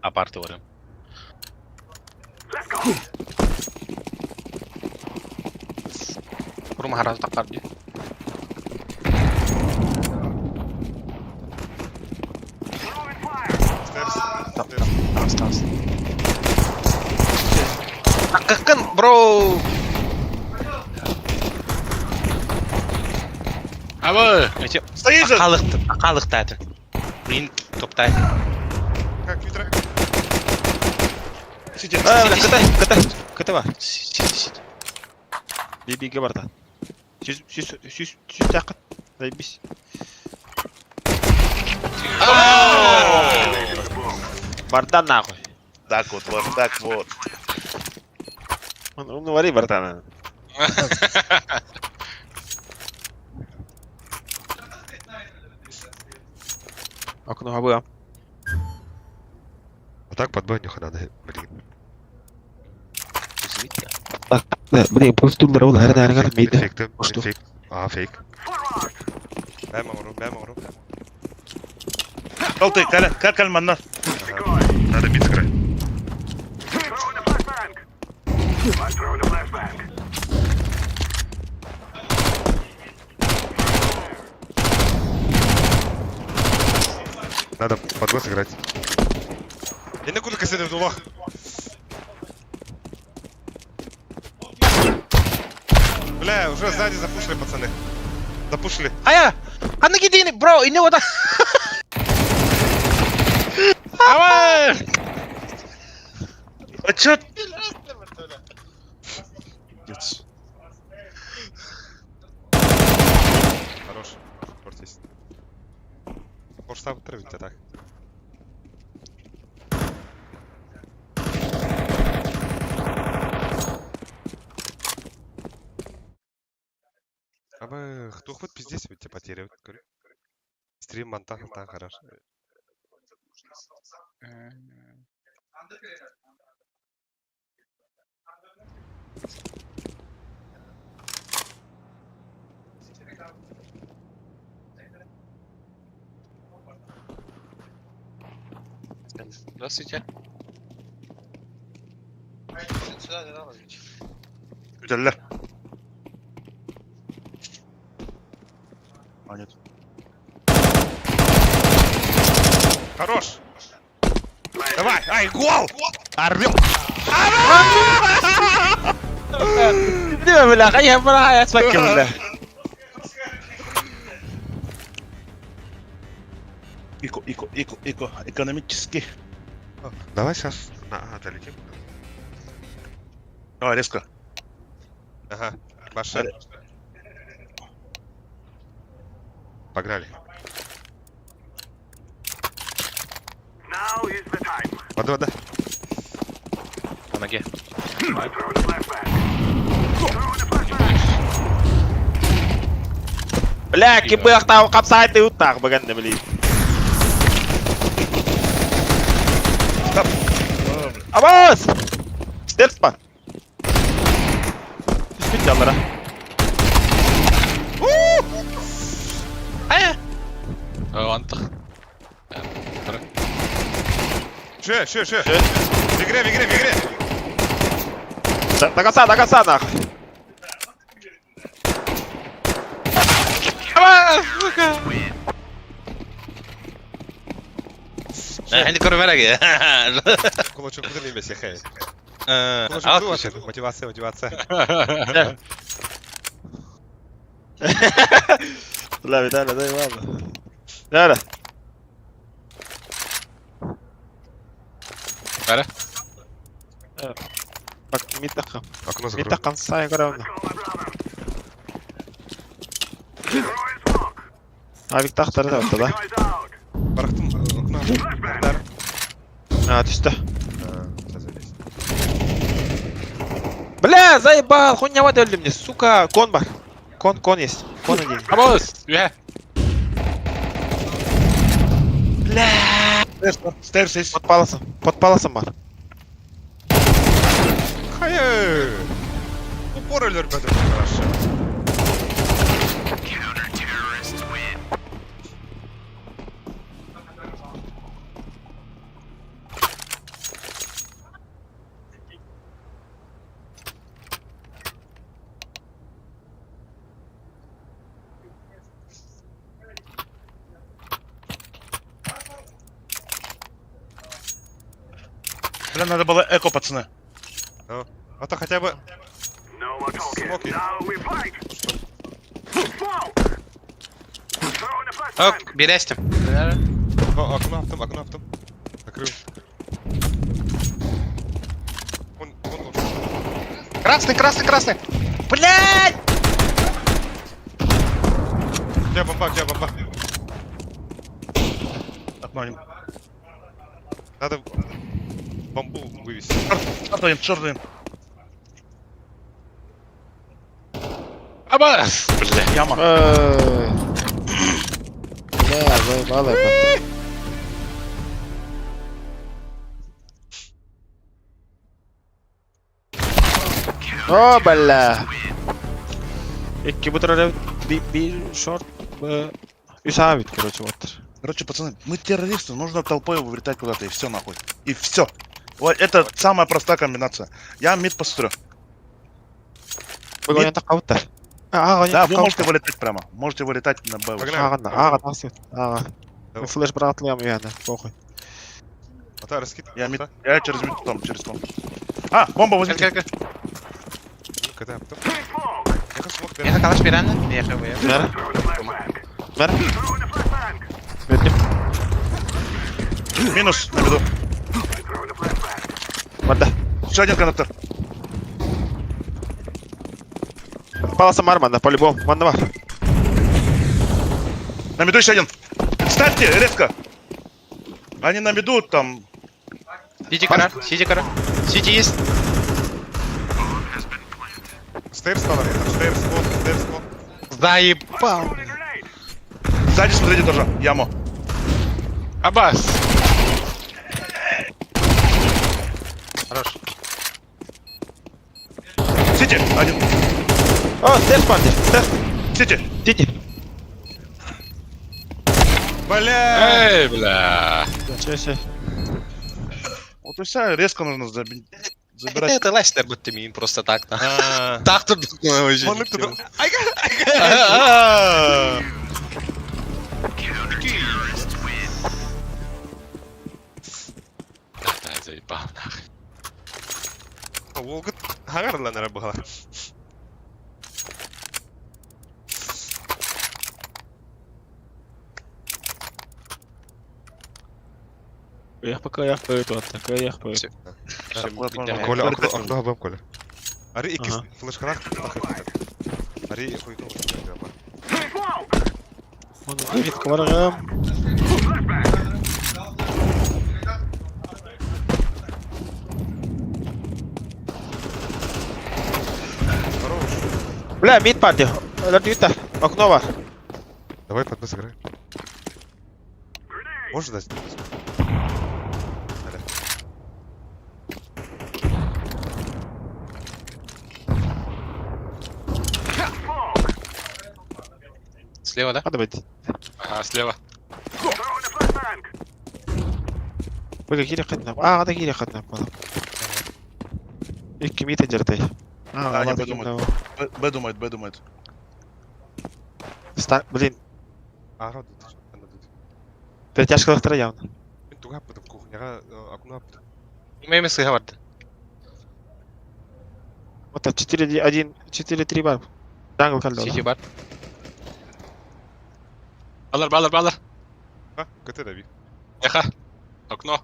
Aparte var. Rumah harus takar dia. Stairs. Stairs. Takkan, bro. ama Стоит же! Akalık tadı. Rin toptay. Как Витра? Сидит. Ha, bля, kıta var. Bir var da. Süs yakıt. Dayı biz. Bardan nahoj. Так вот, вот так вот. Он говори, братан. Окно хабы. Вот так под баню надо, блин. Да, блин, просто тут дорога, наверное, мейда. Фейк, Что? фейк. А, фейк. Бэм амру. Желтый, как кальманнар. Надо бить сыграть. Надо под два сыграть. Я куда кассеты в дулах. Бля, уже сзади запушили, пацаны. Запушили. Aya! Ano gini bro? Ini wata. Aman! А чё? Хорош. Спорт есть. Может, сам травить, а так. Абы, кто хоть пиздец ведь тебя потеряют, говорю. Стрим, монтаж, там хорошо. Здравствуйте. Сюда не надо жить. Güzeller. А, нет. Хорош! Давай! Ай, гол! Орём! Дime бля, хай бля, я смаки бля. Экономически. Давай сейчас долетим. Давай, резко. Ага, машина. Погнали. Вода. По ноге. Бля, кибах тау капсайты утак баганда блин. Стоп. Абас! Стерспа. Спит яллара. Aya! Антах. Че? В игре! До конца нахуй. Aman! Сука! Hani koru verege. Кулачок куда не месте хай. Al Мотивация. لا بدانا زي والله. لا. Vale. Bak mid takım. Окно Mid закрой. takım sağ görevde. Abi tahtları da ortada. Барахтым окно. Удар. Ha düştü. Сейчас здесь. Бля, заебал, хуйня воды öldü мне, сука. Кон бар. Кон есть. Кон один. Vamos! Yeah. Бля. Стейрс есть. Под паласом бар. Hayır. Упор ölür bedel хорошо. Бля, надо было эко, пацаны. А то хотя бы... Смоки. Ok, birleştim. О, окно автом. Закрыл. Он Красный! Блядь! У тебя бомба. Окно один. Надо бомбу вывести. Черт один. Aman! Bля. Яма. Бля, заебал это. О, бля. İki bu tarafa bir short Исавит, короче, вот. Короче, пацаны, мы террористы, нужно толпой вылетать куда-то, и все нахуй. И все. Вот это самая простая комбинация. Я мид посмотрю. Вы так каута. Да, вы можете вылетать прямо. Можете вылетать на Б. Погнали. Ага, насыт. Ага. Флеш братливым yani. Похуй. Ата, раскид. Я через мид там, через ком. А, бомба возьми. Gel gel. Когда я потом. Я хочу смог Меха калаш берәні. Меха вы. Ver. Ver. Verdim. Минус на виду. Bende. Еще один коннектор. Паласом var bende. По-любому. Bende var. На виду еще один. Встаньте, резко. Они на виду там. Сиди кара. Сиди кара. Сиди есть. Стейр стала, стейр скот. Заебал. Сзади смотрите тоже. Яму. Абас. Хорош. Сити. Один. О, стейрс бende. Стейрс. Сити. Сити. Бля! Эй, бля. Че. Вот и вся. Резко нужно забирать. Это Лестер будто мин просто так. Ааа. Так тут вообще. Оны туду. Айга! Да, заебал нахуй. Волгут хагарланара была. Каяк тут. Каяк. Всё. Коля, окно обам Коля. Ари икис Ага. флешкалар. Ари хуйну. Вид кваргам. Хорош. Бля, мид пади. Летит. Окно var. Давай под нас играем. Можешь дать? Слева, да? Hadi быть. Ага, слева. Böyle geri katına. Aa, da geri katına yapalım. İlk kimi tecerdi? А, не, Aa, Б думает. Б думает, Б думает. Блин, Ара да. перетяжкалықтары явно. Мен туга аппадым кухняга окно аппадым. Имеем сыга vardı. Вот 4-1, 4-3 var. Jungle kaldı Сиди oğlum. бар. Балар. А, къде да ви? Меха. Окно.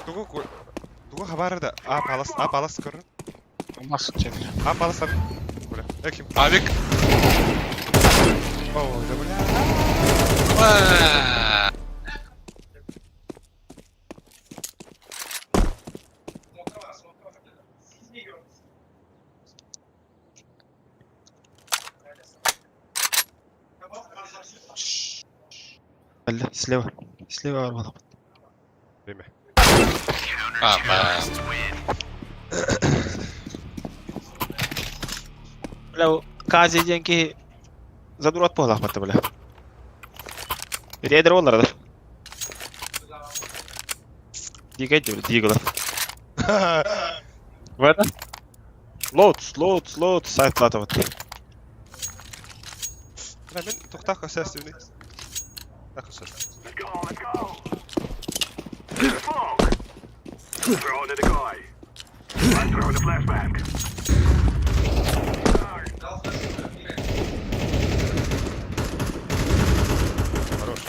Туга хабара да. А палас кърна. Olmaz. Çevir. А палас abi. Коля. Еким. Avik. О, да бля. Aa. Geldi. Слева. Слева var oğlum. Değil mi? Aba. Бля, у Кази деньги задурат поглах бата, бля. Рейдер олар да. Дигейт бля, дигла. Var da. Load, сайт латыват. Бля, мен тоқтақ қасас дегені. Так қасас. Хорош.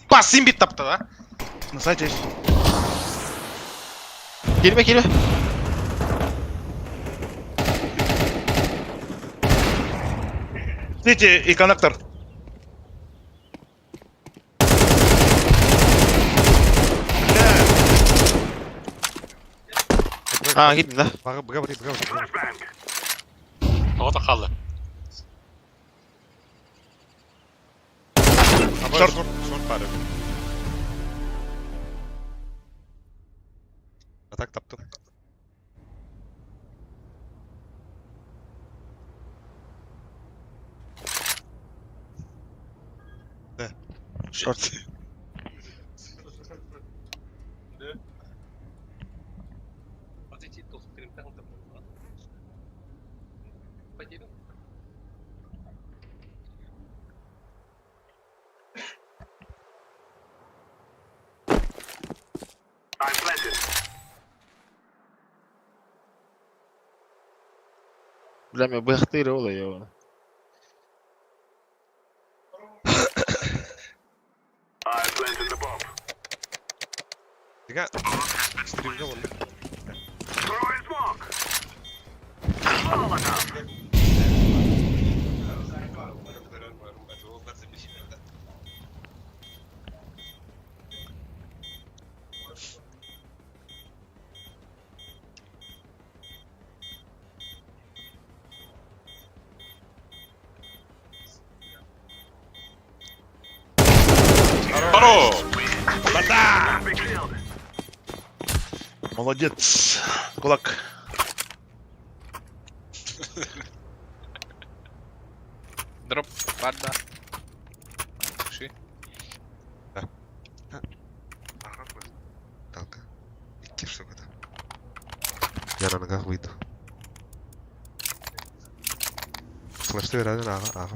Басым бит тапты, да? На сайте есть. Girme. Сити и коннектор. Aa gidin da. Говори. O da kaldı. Шорт пары. А так таптым. Шорт. Бля, мен быхтыры ола я. Дига. Стримге болду. Хорош! Молодец. Кулак. Дроп, падда. Ши. Талка. Икки штука. Я на ногах выйду. Флешты вероятно, ага.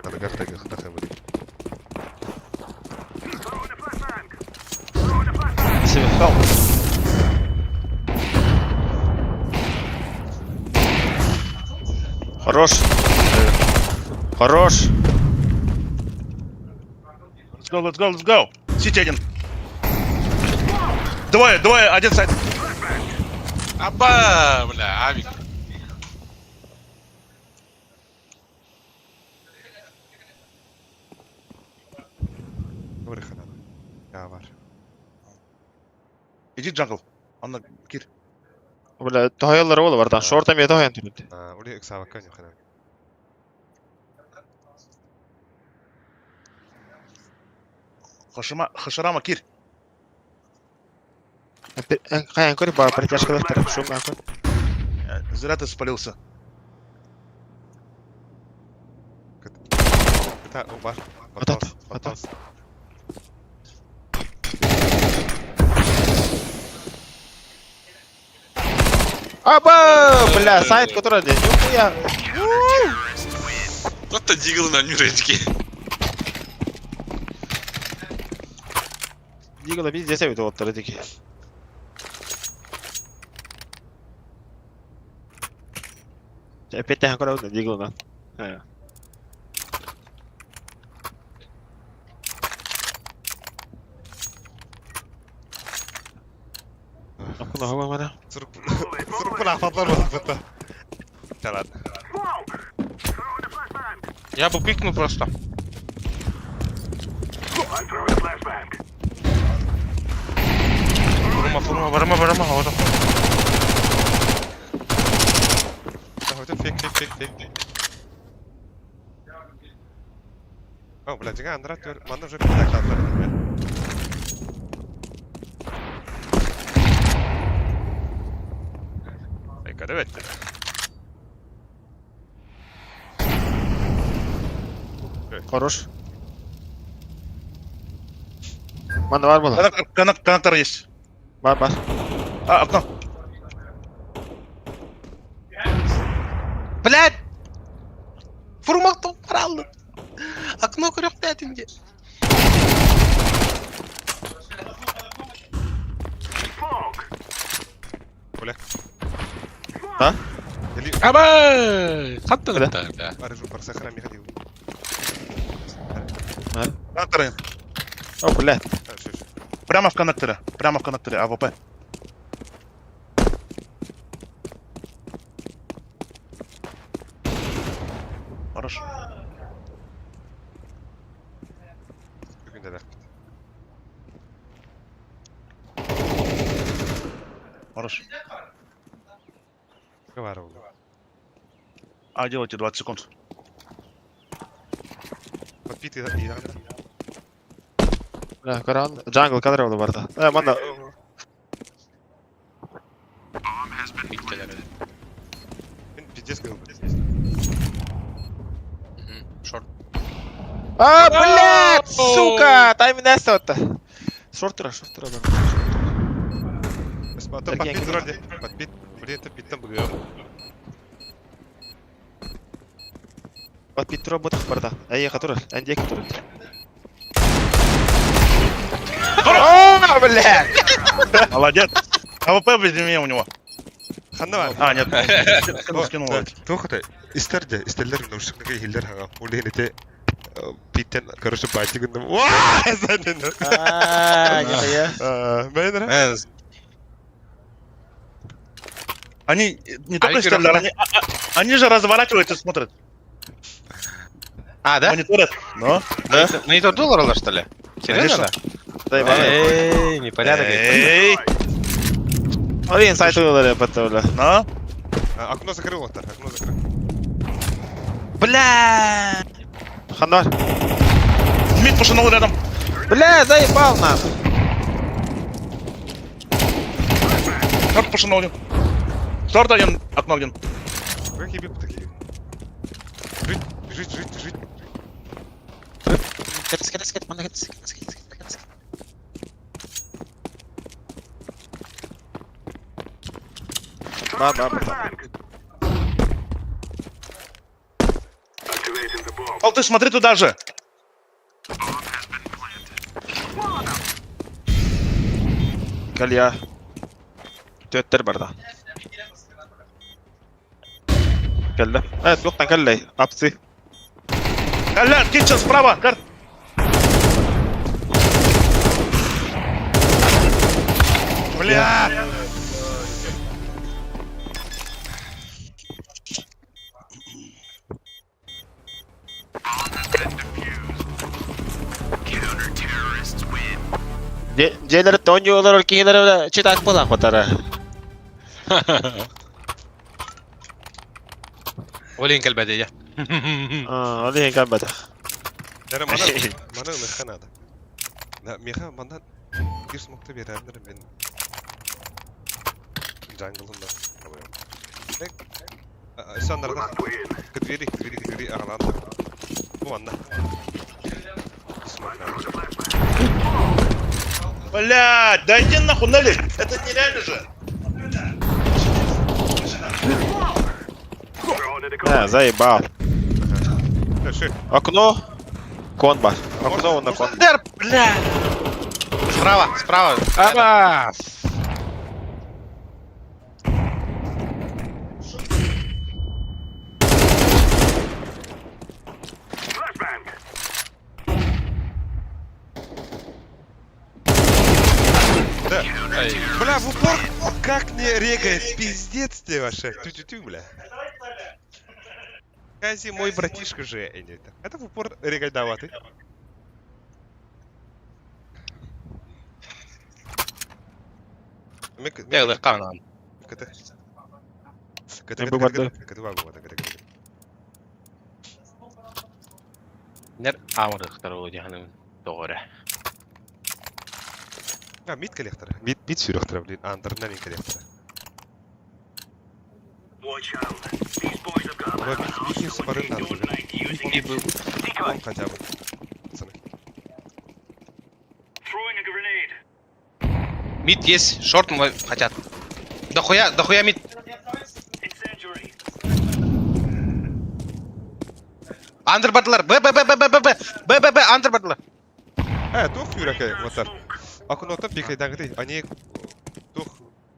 На ногах так и будет. Хорош. Хорош. Let's go. Сити один. Двое, один сайт. Аба, бля, авик. Говори хана. Я var. Иди джангл. Он кир. Бля, тоһоялар ола бардан. Шорта мен тоһоян түрүлдү. Ули иксава кань хана. Хашарама кир. Каян кори бар притяжкалыктар. Шум акы. Зря ты спалился. Та, бар. Атат. Аба! Бля, сайт, который здесь. Нихуя. Кто-то дигл на нюречке. Дигла пиздец өтүп оттыр эдики. Опять тян кора өтүп диглдан. Акула хава мара. Сырык лахпатлар болуп бата. Чалат. Я бы пикнул просто. Барама, вот. Хотя фейк. О, блядь, дига Андрат, манда уже пиздак калдыр. Кайда бетти. Хорош. Манда бар было. Коннектор есть. Бар. Окно. Блядь! Фурмактан қаралды. Окно көрек дәтімде. Бля. Да? Аба! Қаттың Бля. да. Барыжу парса храм ходил. Коннекторы. О, блядь. Прямо в коннекторе. АВП. Хорош. Хорош. Говорю. А делайте 20 секунд. Подпитый и Бля, каран. Джангл кадр oldu barda. Манда. Мен пиздец говорил. Шорт. А, блядь, сука! Таймин nästa отта. Шорт тура. Потом подпит вроде. Подпит. Блин, это питом был. Подпит тура ботах барда. Ая хатура. Анде хатура. блядь! Молодец. АВП возьми у него. Ханна бар. А, нет. Скинул. Тухтай. Истерде, истерлер наушникны хиллер хага. Улинете питен короче батигын. Ваа! Занен. Gitu ya. Бэйдер. Они не только Они стреляют, они же разворачиваются, смотрят. А, да? Мониторят. Но. На это доллар, что ли? Серьезно? Дай бал. Эй, непонятно. Эй. Один сайт ударил потом. Но. Окно закрыл, Лотар. Окно закрыл. Бля! Ханвар. Мид пошел рядом. Бля, заебал нахуй. Шорт пошел один. Шорт один, окно один. Как ебет такие? Жить. Скид, mana скид. Ба. Ал, ты смотри туда же. Калья. Tötter barda. Кэллэ. Туктан кэллэй. Апсы. Ля, китчен справа, Кар. Бля! Джейлер тоньюлар кинер читак болан котара. Олин кальбадия. Олин кабада. Дәрі мана механа да. Да, меха мандан bir смокты берәрлер мен. Джанглында. Сандарда. К двери ағаланды. Bu anda. Блядь, да иди нахуй, налей. Это нереально же. Заебал. Ши. Окно. Кон бар. Окно на кон. Бля! Справа. Аба! Да. Бля, в упор как не регает, пиздец ты вообще. Тю-тю-тю, бля. Кази, мой братишка же. Это в упор регать даватый. Ягда, канан. Нер амыр второго диханым doğru. Ha, mid коллектор. Mid сүйректор, блин. Андерна мен коллектор. Мид сапарын надо. Мид был. Он хотя бы. Пацаны. Мид есть, шорт мы хотят. Дохуя мид. Андербатлар, Б, андербатлар. Тух сүйрекай, вот Окно-то пикай, да, ты. Они тух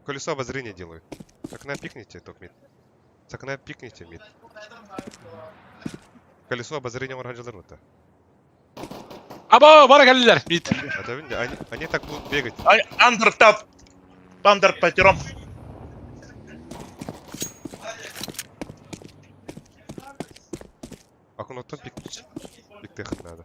колесо обозрения делают. С окна пикните, тух мид. С окна пикните, мид. Колесо обозрения оранжевого-то. Abo, bana geldiler. Mid. Это видно, они так будут бегать. Андер тап. Андер пятером. Окно-то пик надо.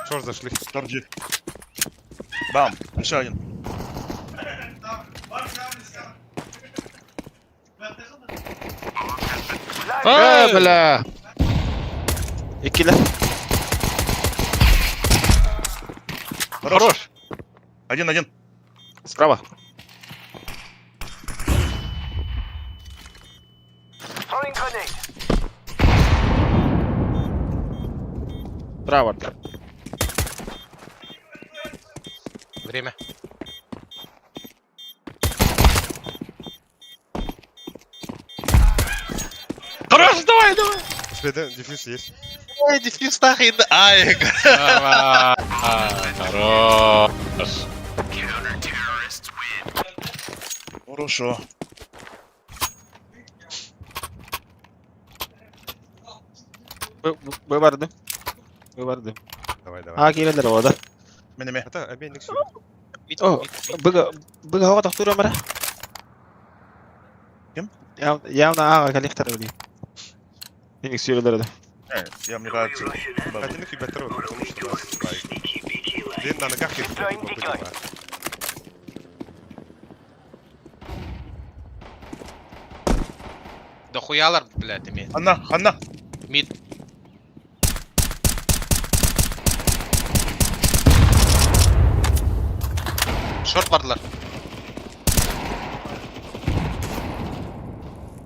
Шорт зашли. Торджи. Бам. Еще один. Бля. İkili. Хорош. Один. Справа. Справа. Время. Хорош, давай, давай. Следом дефьюз есть. Ой, дефьюз нахрен. Ай, Давай. Хорош. Хорошо. Б vardı. B vardı. Давай, давай. A gelirler o da. Менеме. Это обменник сюда. Oh, bıga hava takturuyor mara. Kim? Явно A kan ихтар öyle. Benim sürüleri de. Я мне кажется. Один их и бетрон, потому что нас спайк. Блин, на ногах их понимаю. Да хуялар, блядь, имеет. Ханна. Мид. Шорт бардылар.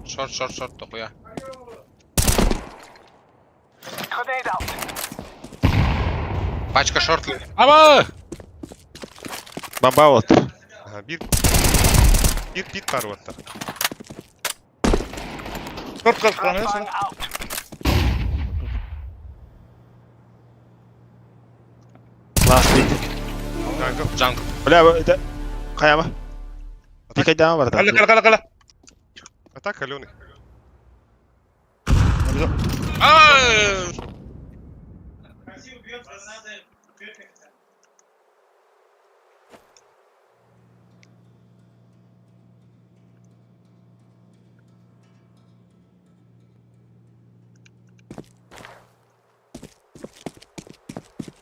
Шорт, да хуя. Пачка шорт. Ama. Bomba oldu. Aha, bir pit var orada. Шорт kanıyorsun. Last hit. Kanka, Jungle. Bля, это... Kayama. Dikkat devam var. Kala. атака, Алены. Aa!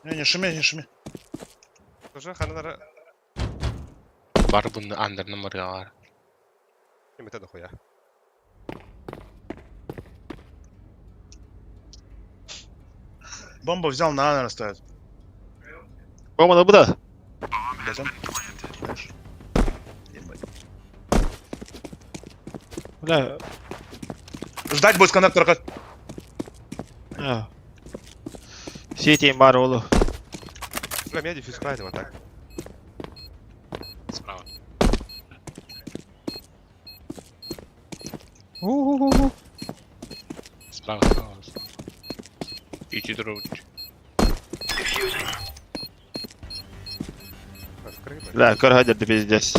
Не шуми. Уже ханара. Бар bunun under number var. Им это дохуя. Бомбу взял, на наверное, ставит. Bomba da bu da. Зачем? Bля. Ждать будет с коннектора. Ha. Сетейim var oğlu. Бля, меня дефьюз правильно, так. Справа. Справа. İki drone. Открыто. Bля, kör hadi пиздец.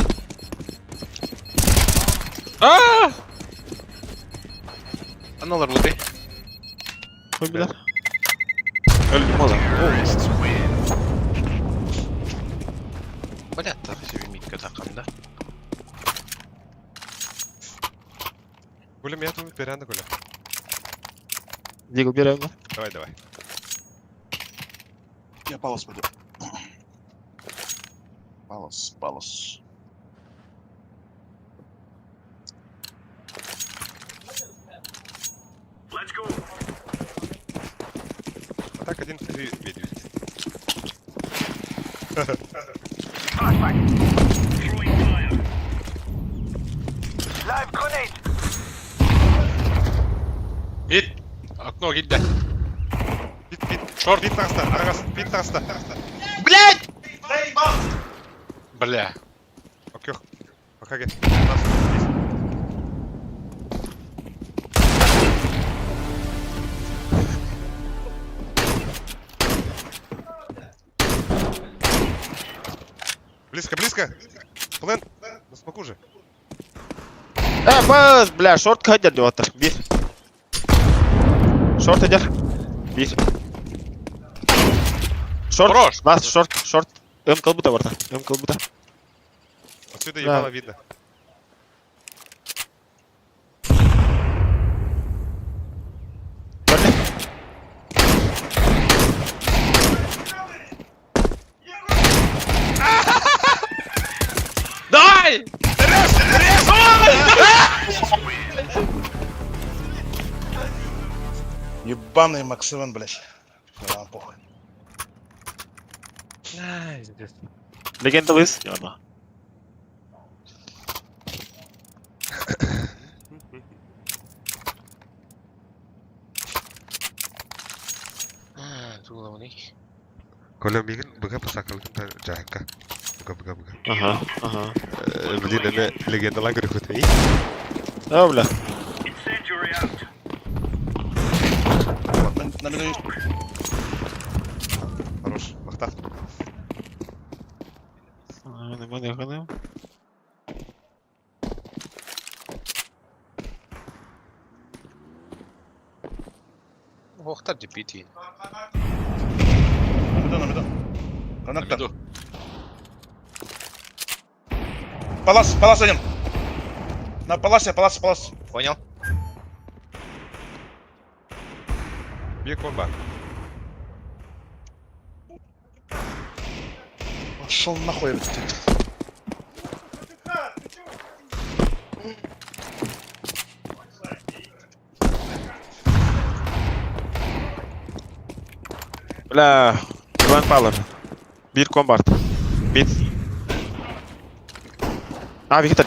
Aa! Analar bu değil. Koy bir lan. Öldüm oğlum. Блядь, так себе мидка таканда. Гуля, меня тут переанда, Гуля. Дигл берем. Давай. Я палос пойду. Палос. Атака 1-3 медведь. Hit. Окно gitti. Пит. Шорт, пит таста. Блядь! Бля. Окей. Пока ге. Близко. Плен. На смоку же. Bas, bля, short kaçar diyor atar. Bir. Short eder. Bir. Short. Хорош. Last short. Ön kalıbı da var da. Ön kalıbı da. Отсюда ебало видно. Böyle. Давай! Ебаный Максивен, блядь. Ладно, похуй. Legenda Luis. Yorma. Tuğla bu ne? Коля мигэн быга посакалгын да жайка. Быга. Aha. Блин, эме легендалар көрөкөт. Ne bля? На мину есть. Хорош, мақта. Нема не ходив. Охтар деп битейін. На миду. Коннектор. Иду. Палас один. На паласе. Понял? Бие кон бар. Пошел нахуй. Бля, Иван Павлович. Bir kombat. Bit. Виктор.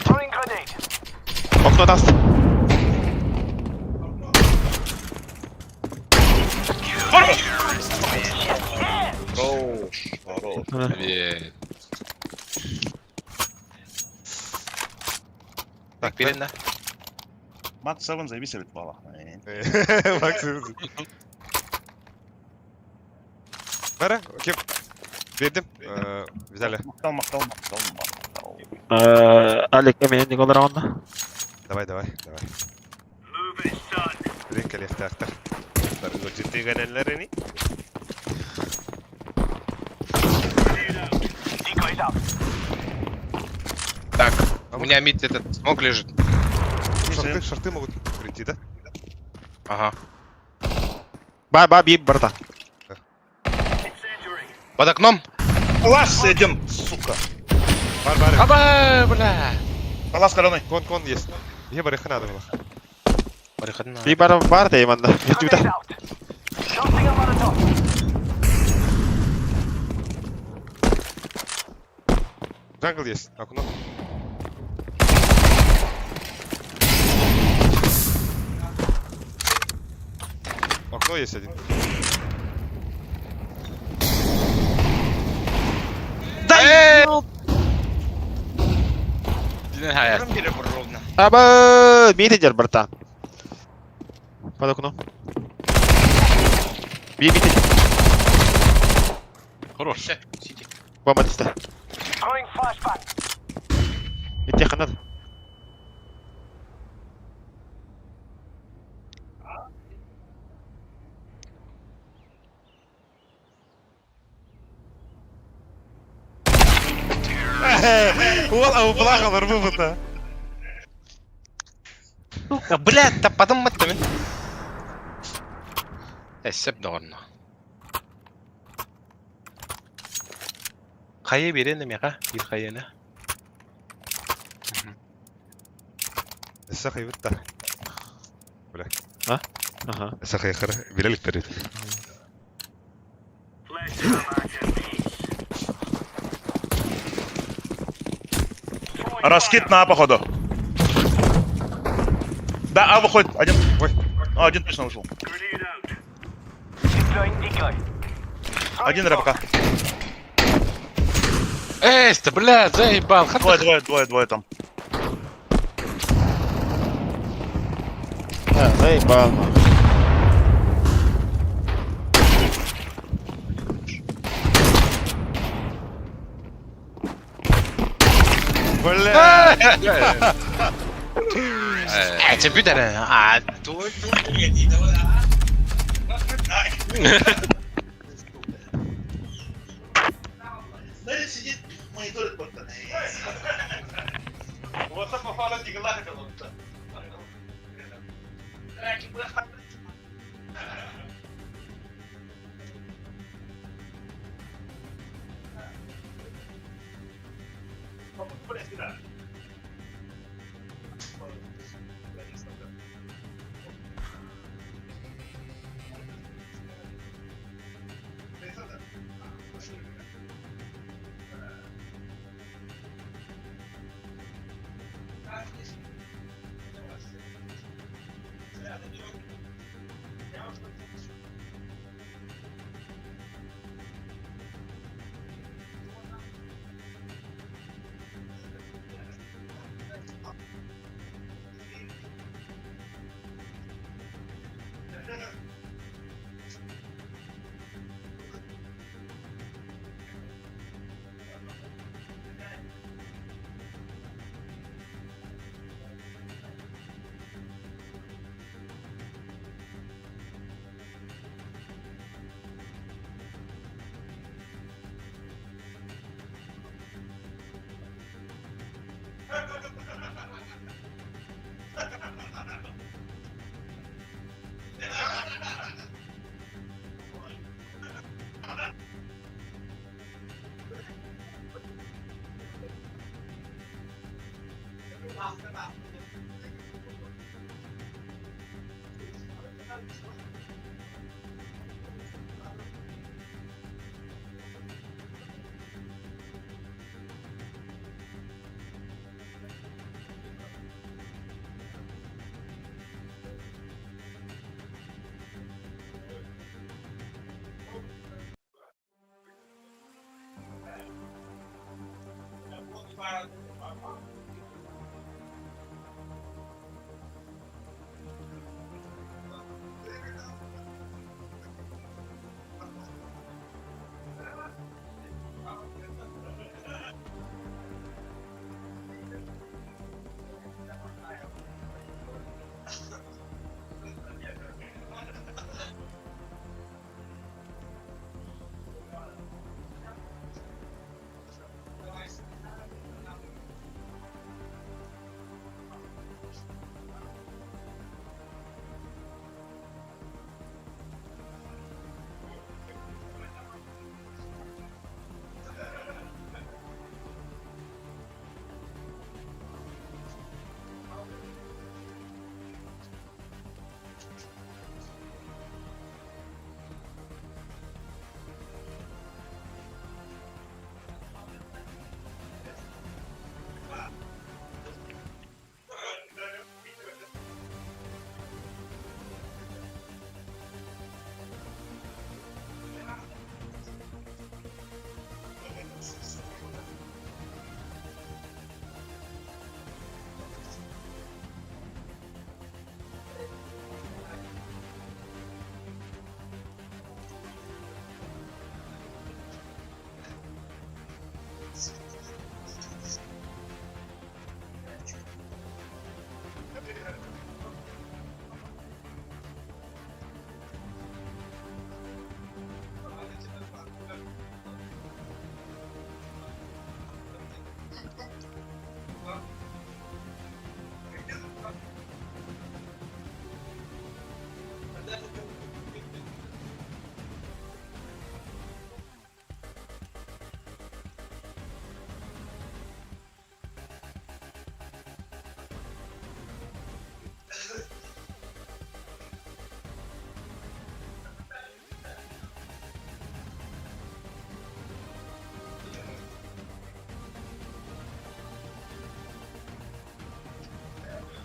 Окно даст. Хорош. Привет. Так, перед на. Мак 7 заебись від бала. Максим. Бәрі, кеп. Бердім. Взяли. Мақтал. Алик, мен не голар онда. Давай. Ринкали ехтақтар. Житті ғанәлеріні. Так, у меня мид этот смог лежит. Шарты могут прийти, да? Ага. Ба, биб, брата. Под окном? Палас один, сука. Бар. Аба, бля. Палас каленый. Кон есть. Е бар ехана да была. Переходна. Bir бар да иманда. Жүдә. Джангл есть. Окно. Окно есть один. Нихаят. ровно. Аба, битер, братан. Под окно. Битер. Хорош. Все, сиди. Бомба диста. Идти ханат. Вол, благо нормально. Сука, блядь, да потом это... Эсеп дорно. Кайы берен мега, bir кайыны. Эсэ хайвыт та. Ага. Эсэ хайхыр. Билелик берет. Раскид на походу. Да, выходит. Один. Ой. Один точно ушел. Один РПК. Ты, блядь, заебал. Двое там. Заебал. Бля. Тебе да. А, твой. Сидит мониторит просто. Вот так попало в диглах это вот.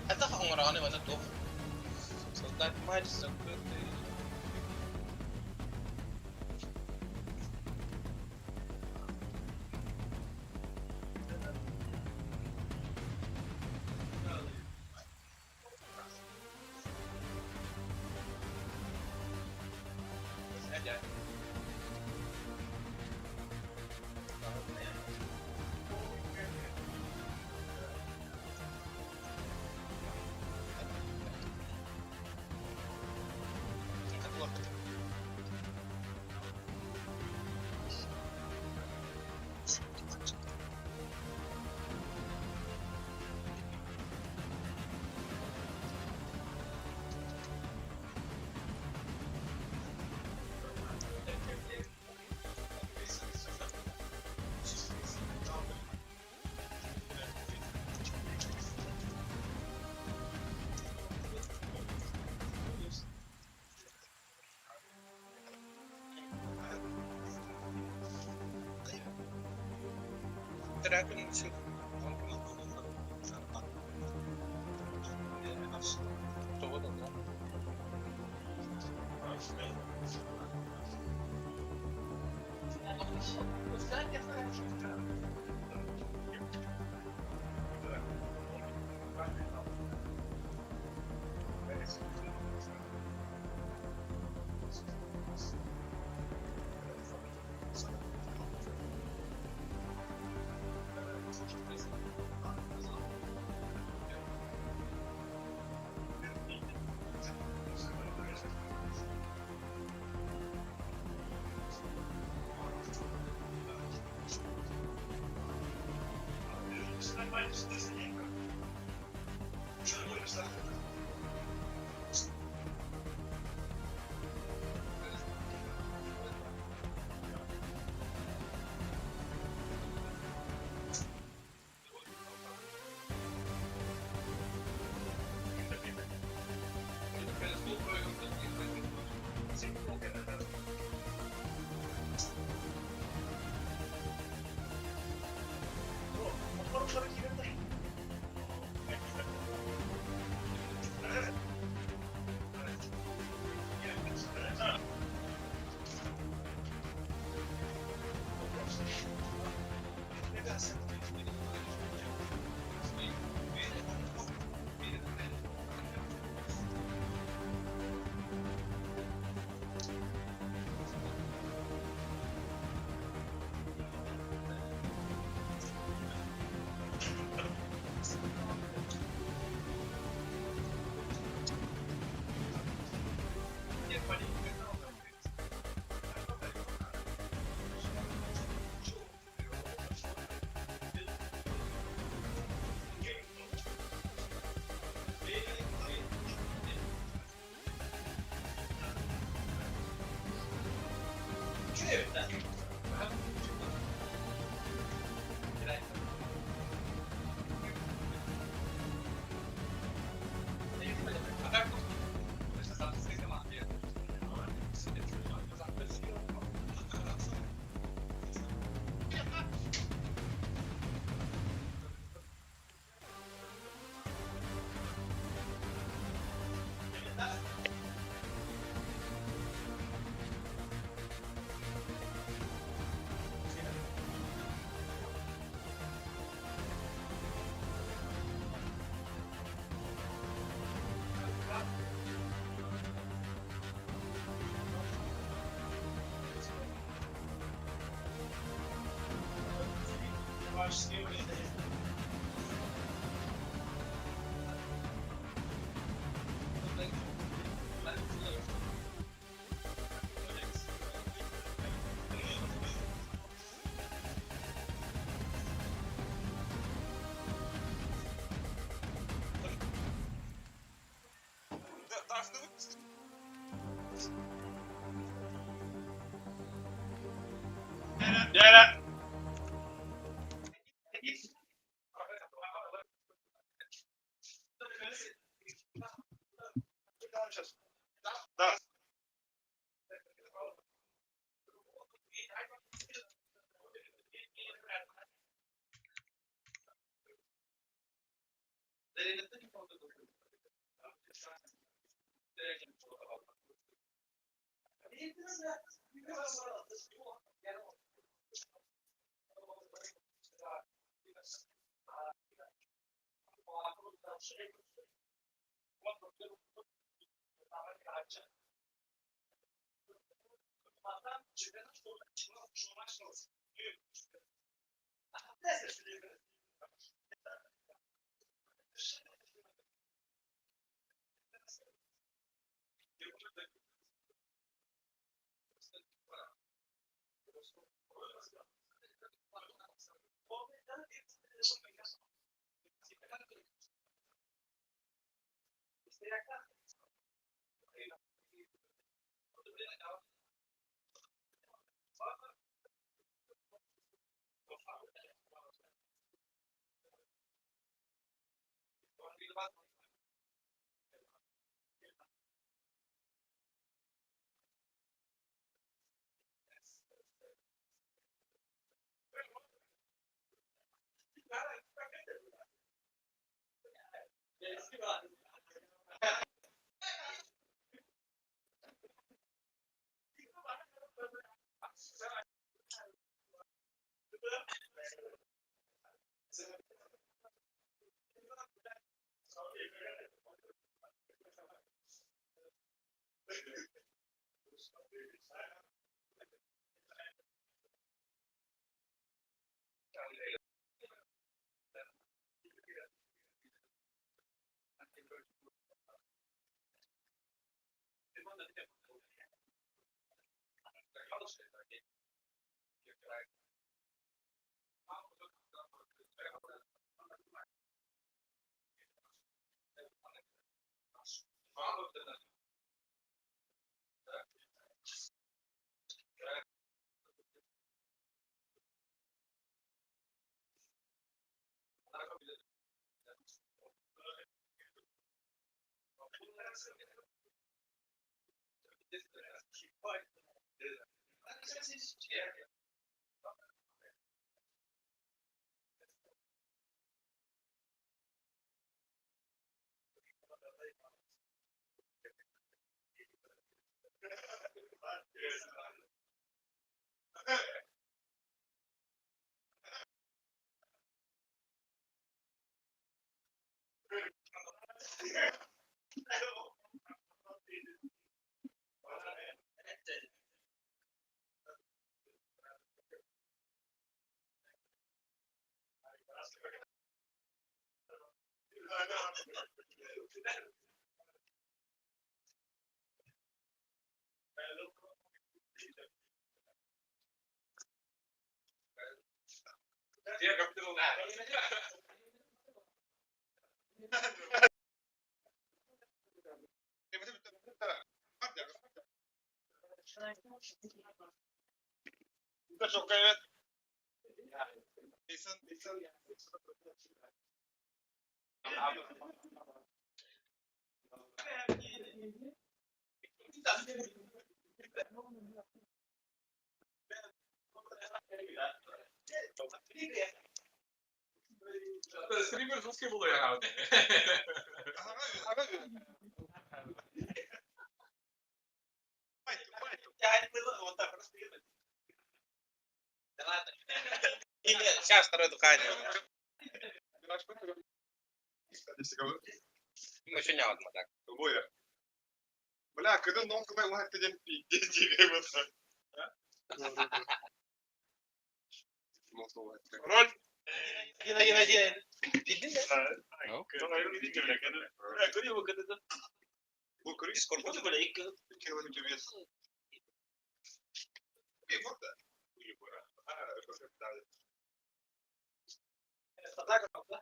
Хотя фахмараны вот это создать матч закрытый. Трекинг. Что вот он? Diğer. Да. Çok çok evet. İnsan Streamer russki buluyor abi. Сейчас второе дыхание. Мы еще не одно, так. Бля, когда ног на лак ты день пить, дети. Роль. Yine. Bildin mi? Çok ayrı bir video bile kendine. Görüyor bu kadını. Bu kırık skorbotu böyle ilk kilometre bir yaz. Bir burada. Bir burada. Atak kapta.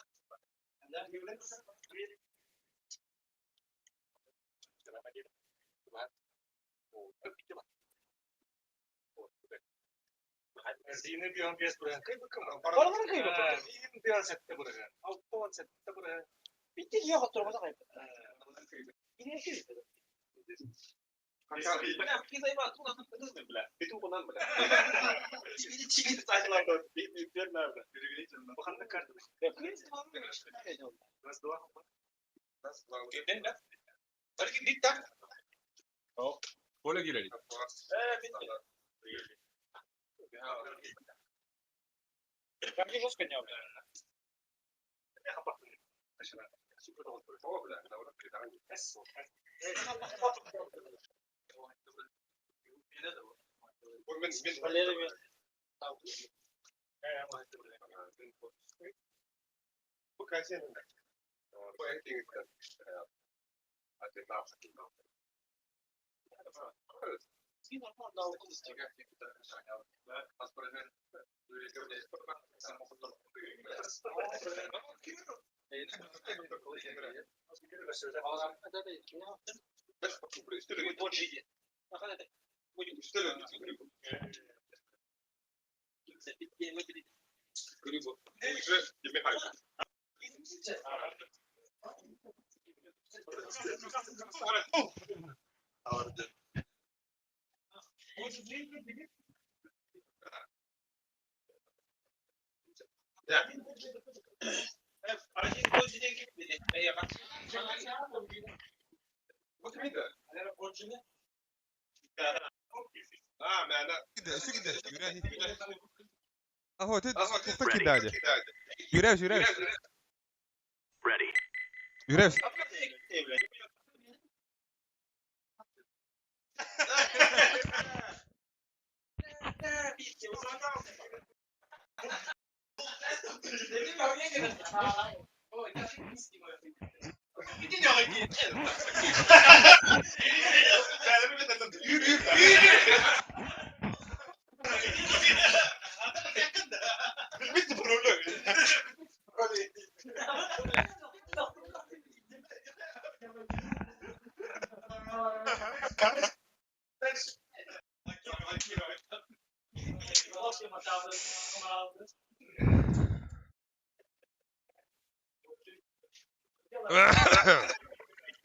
Zine bir an piyas bırakın. Kayıp bakalım. Paraları kayıp bakalım. Bir an sette bırakın. Altı an sette bırakın. Bitti ya oturmada kayıp. Yine şey. Kita iba tu nak terus belah. Itu konan belah. Ini cikit sajalah tu. Biar nak belah. Bukan dekat. Mas dua. Mas dua. Kemudian dah. Balik di tak. Oh, boleh gila ni. Bitti. Kami harus kenyang. Apa? Super doktor. Oh, belah. Orang kita ni. اهو تفك الداده يراوش يراوش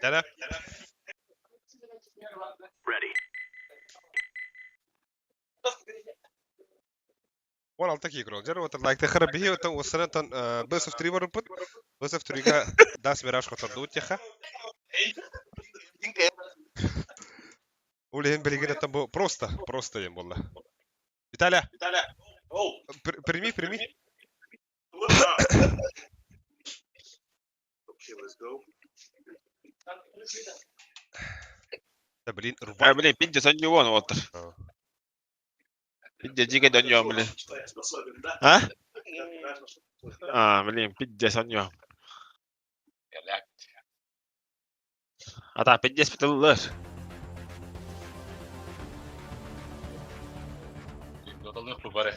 لا وانا التقي كرو جربت لايك تخرب به وصلت بس في تريبر بوت بس في تريكا داس مراش خطر دوت يا خا ولهم بليجنا تبو بروستا يم والله Виталя прими ده блин ربع Блин, pinche son yo bueno, otro. Pinche chica don yo, blin. Ha? Blin, pinche son yo. Ata pinche spitaller. Dodalık bu bari.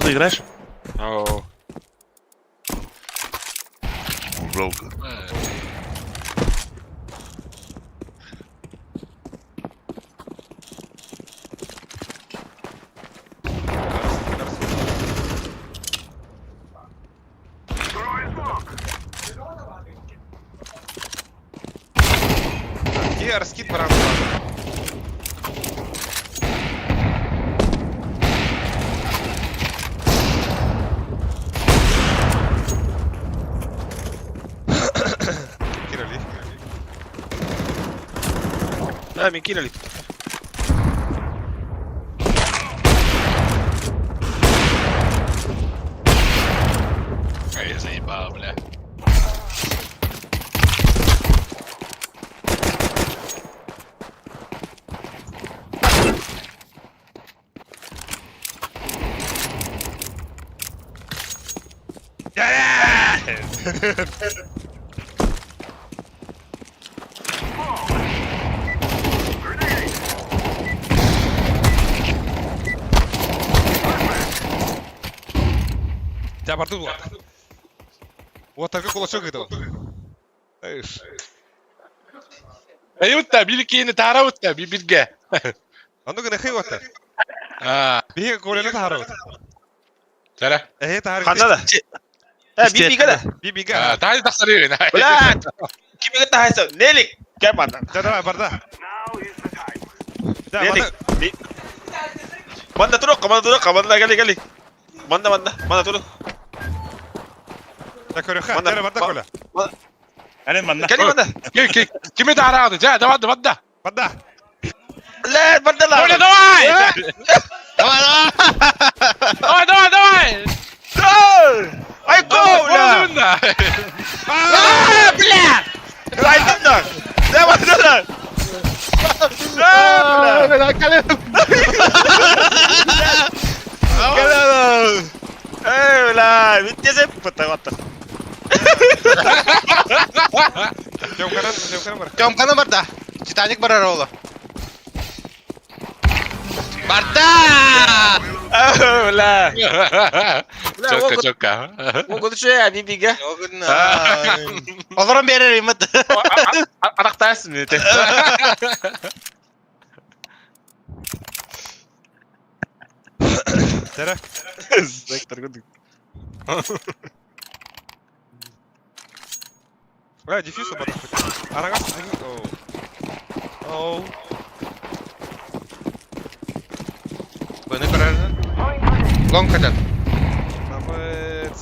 Ты играешь? О. Жалко. Я раскид баран. Да, me кинули. Я заебал, бля. Тебя порту вот. Вот такой кулачок этого. Эйш. ايوه بيلكي نتعرفت بيبيلجا А ну-ка, нахуй вот так. بيه كولنا تهرب. ترى هي تهرب. Kanda da. Bibi ka da. بيبيجا. تعالي تخسرين Ulan. Kimi ka tayo sa? Nelik. Kaya pa na. ده برده. ده Nelik. برده. Manda turok. Manda gali. Manda turok. ده كوريخا. ماذا؟ ده برده كله. Ano manda? Kali manda. كم تعرض جاء ده بده برده. La, manda lang. ولا دواي دواي Ay, go na. بلا Right na. Dapat na lang. لا كلام Eh, wala. Bitti sa puta. Jauh kanan ber. Jom kanan Barda. Titanic berar oğlum. Barda! Wala. جوكا جوكا Mo gusto siya, Bibi ka. Yok na. Olurum bir yere rimit. Anaktas mı? Tere. Sektor ko. Дефьюз обратно. Арагас. Оу. Bunu kırar. Long kadar. Капец.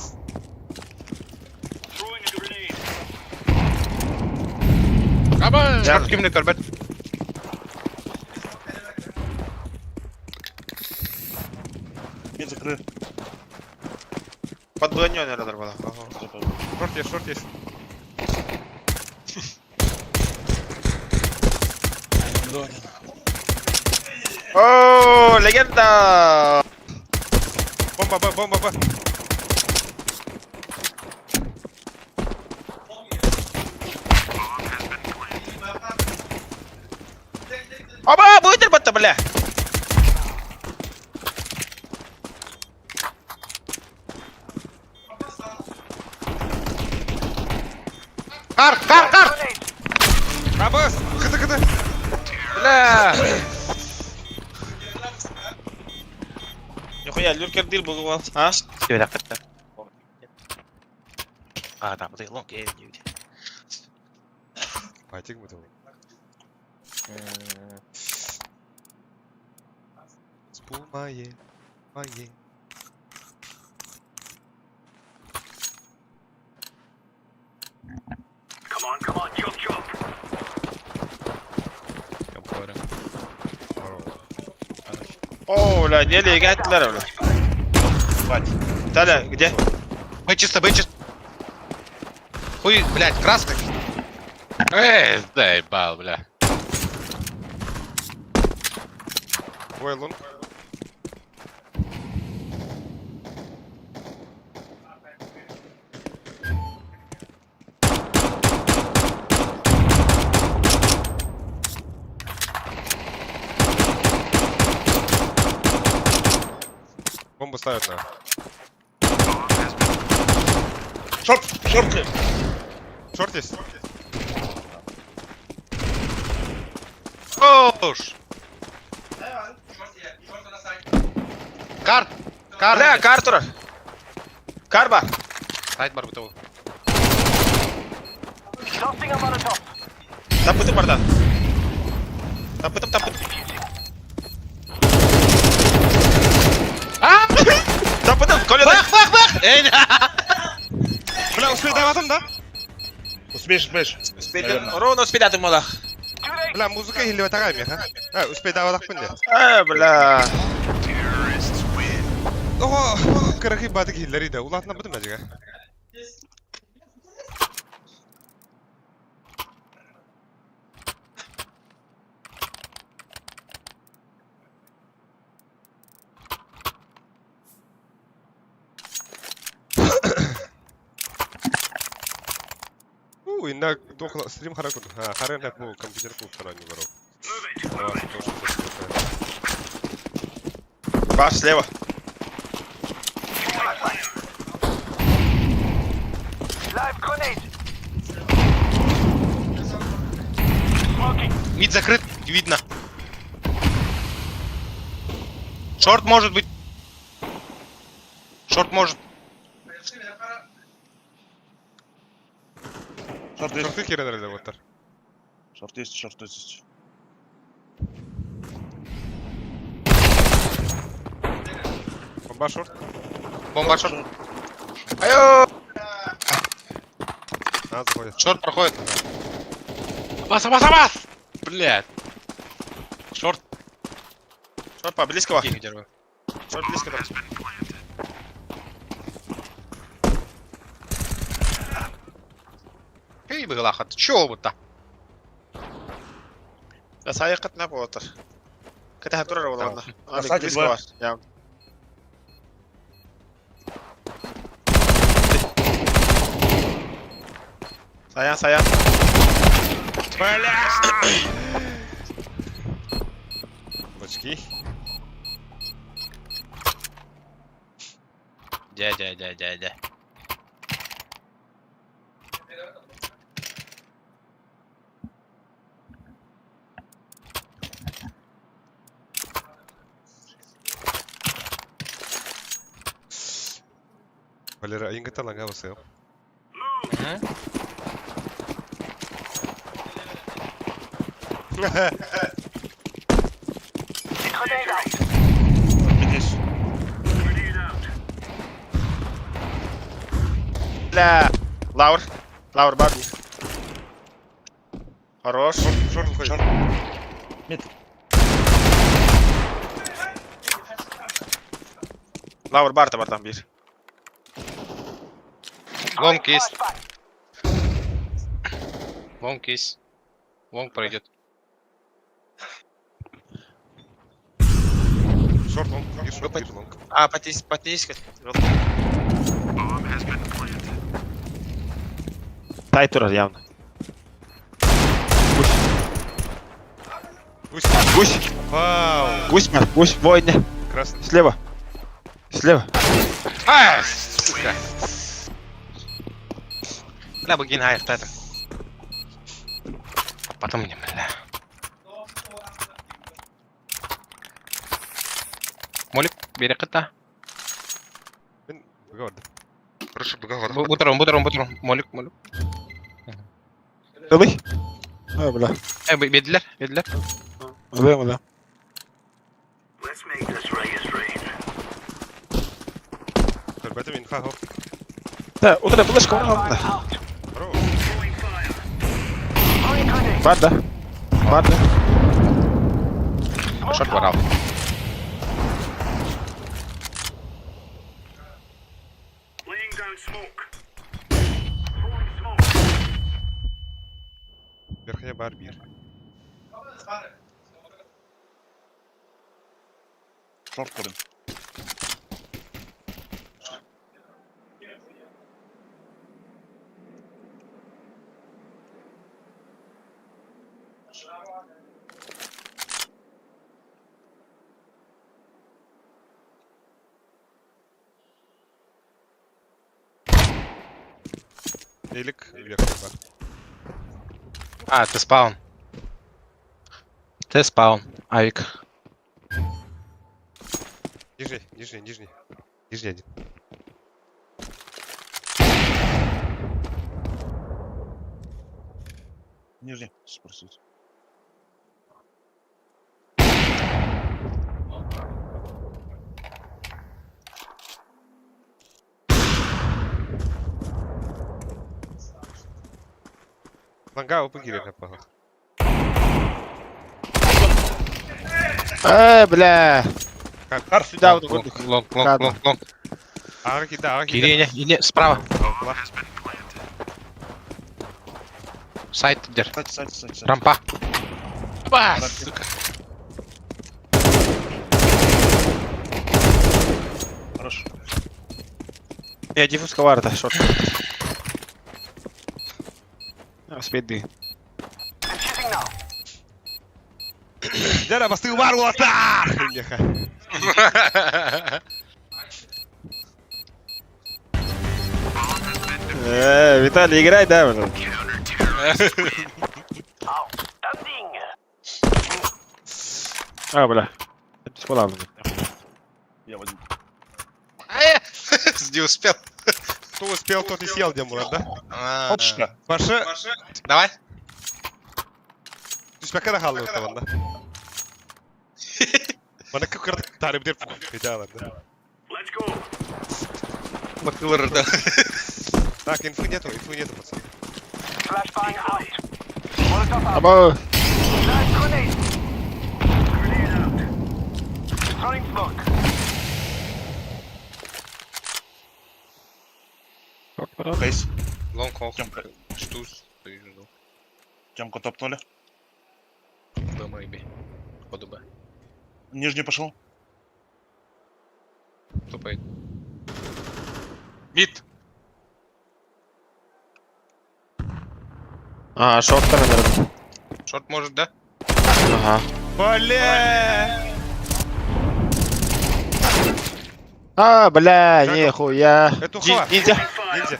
Ama Çıkart kimini kır ben. Він закрив. Под броней наверное была. Шорт есть. Oh, legenda! Бомба. Aba, buhay ba't pala? Kar! Капец. Кыты. Bla! Yok ya, lurker değil bu. Ha? Bir dakika. Adam değil long game gibi. Пойти мы там. Спумае. Мае. Oh, la nereye geldiler öyle? Bak. Tala, где? Быть чисто. Хуй, блядь, краска. заебал, бля. Твой лун. Бомбу ставят на. Short. Шорт есть. Koş. Kar. Bля, kar tura. Kar var. Side var bu tavu. Taputum barda. Taputum. Taputum, kolye da. Bak. Ey. Бля, успей дай атом, да? Успеешь. Ровно успели атымалах. Бля, музыка или ватагами, а? Успей дай атак пунде. Бля. Ого, кырахи батык хиллери да. Улатна бутым ажига. инна дохла стрим харакун. Харен хак бу компьютер куп танани баро. Баш слева. Мид закрыт, видно. Шорт может быть. Шорт может. Шорт есть. Шорты керен эле боттар. Шорт есть, шорт есть. Бомба шорт. Бомба шорт. Айо! Заходит. Шорт проходит. Бас! Блядь. Шорт. Шорт по близкого. Деньги держу. Шорт близко. Эй, быглаха, ты чё вот-то? بس هاي قتنا بوتر كده هتضرر ولا والله بس هاي تتوقع. يا sayang Бачки. Дядя. Валера, ингата ланга басео. Видишь? لا лаур бабни хорош Шорт выходит. Шорт. Мид. лаур бар там bir Лонг есть. Лонг есть. Лонг пройдет. Шорт лонг. Гир лонг. потись Тай турар явно. Гусь. Гусь! Вау. Гусь, войне. Красный. Слева. Сука. Бля, богин хайр, это. А потом мне, бля. Молик, бери кота. Богорда. Прошу, бутером. Молик. Кылый. Бля. Бедler. Бля. Бэтим инфа хоп. Да, утром флешка вон. Бро. Бада. Шот ворал. Верхняя барбир. Шорт курим. Элик и верхняя бар. А, ты спаун. Авик. Нижний один. Нижний. Спросить. Ланга опы гирен напала. Бля. Как? Сюда вот. Лонг. Араки, да. Иди, справа. Сайт держи. Сайт. Рампа. Ба, сука. Хорош. Я диффуз коварда, шорт. Speed. Jara, pasti ubar wata! Injaka. Виталий, играй, да, блин. А, бля. Бесполезно. Я возьму. Не успел. Кто успел, тот и съел, Демурат, да? Отшка. Паша, Давай. түспәккә дә халлы табанда. Бана күп кырды тарып дип китәләр. Макылыр да. Так, инфы нету, пацан. Flashbang out. Molotov out. Або. Flash grenade. Grenade out. Throwing smoke. Кейс. Лонг хол. Темка. Штуз. Темку топнули. Б, мейби. Походу Б. Нижний пошел. Топает. Мид. А, шортер, наверное. Шорт может, да? Ага. Бля! А, бля, Как нихуя. Это ухова. Ниндзя. Ниндзя.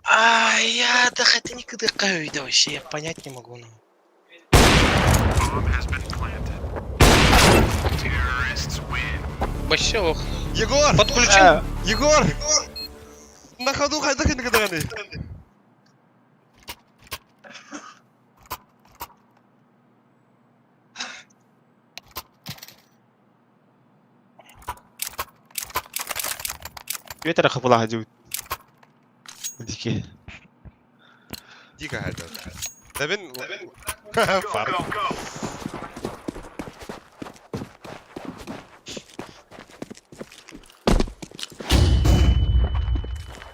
А, я да хотя никогда да вообще, я понять не могу. Ну. Вообще, ох. Егор! Подключен. Егор! На ходу хайдахи нагадаганы. Ветер хапула ходил. Дикий. Дико хайда. Табин... Фар.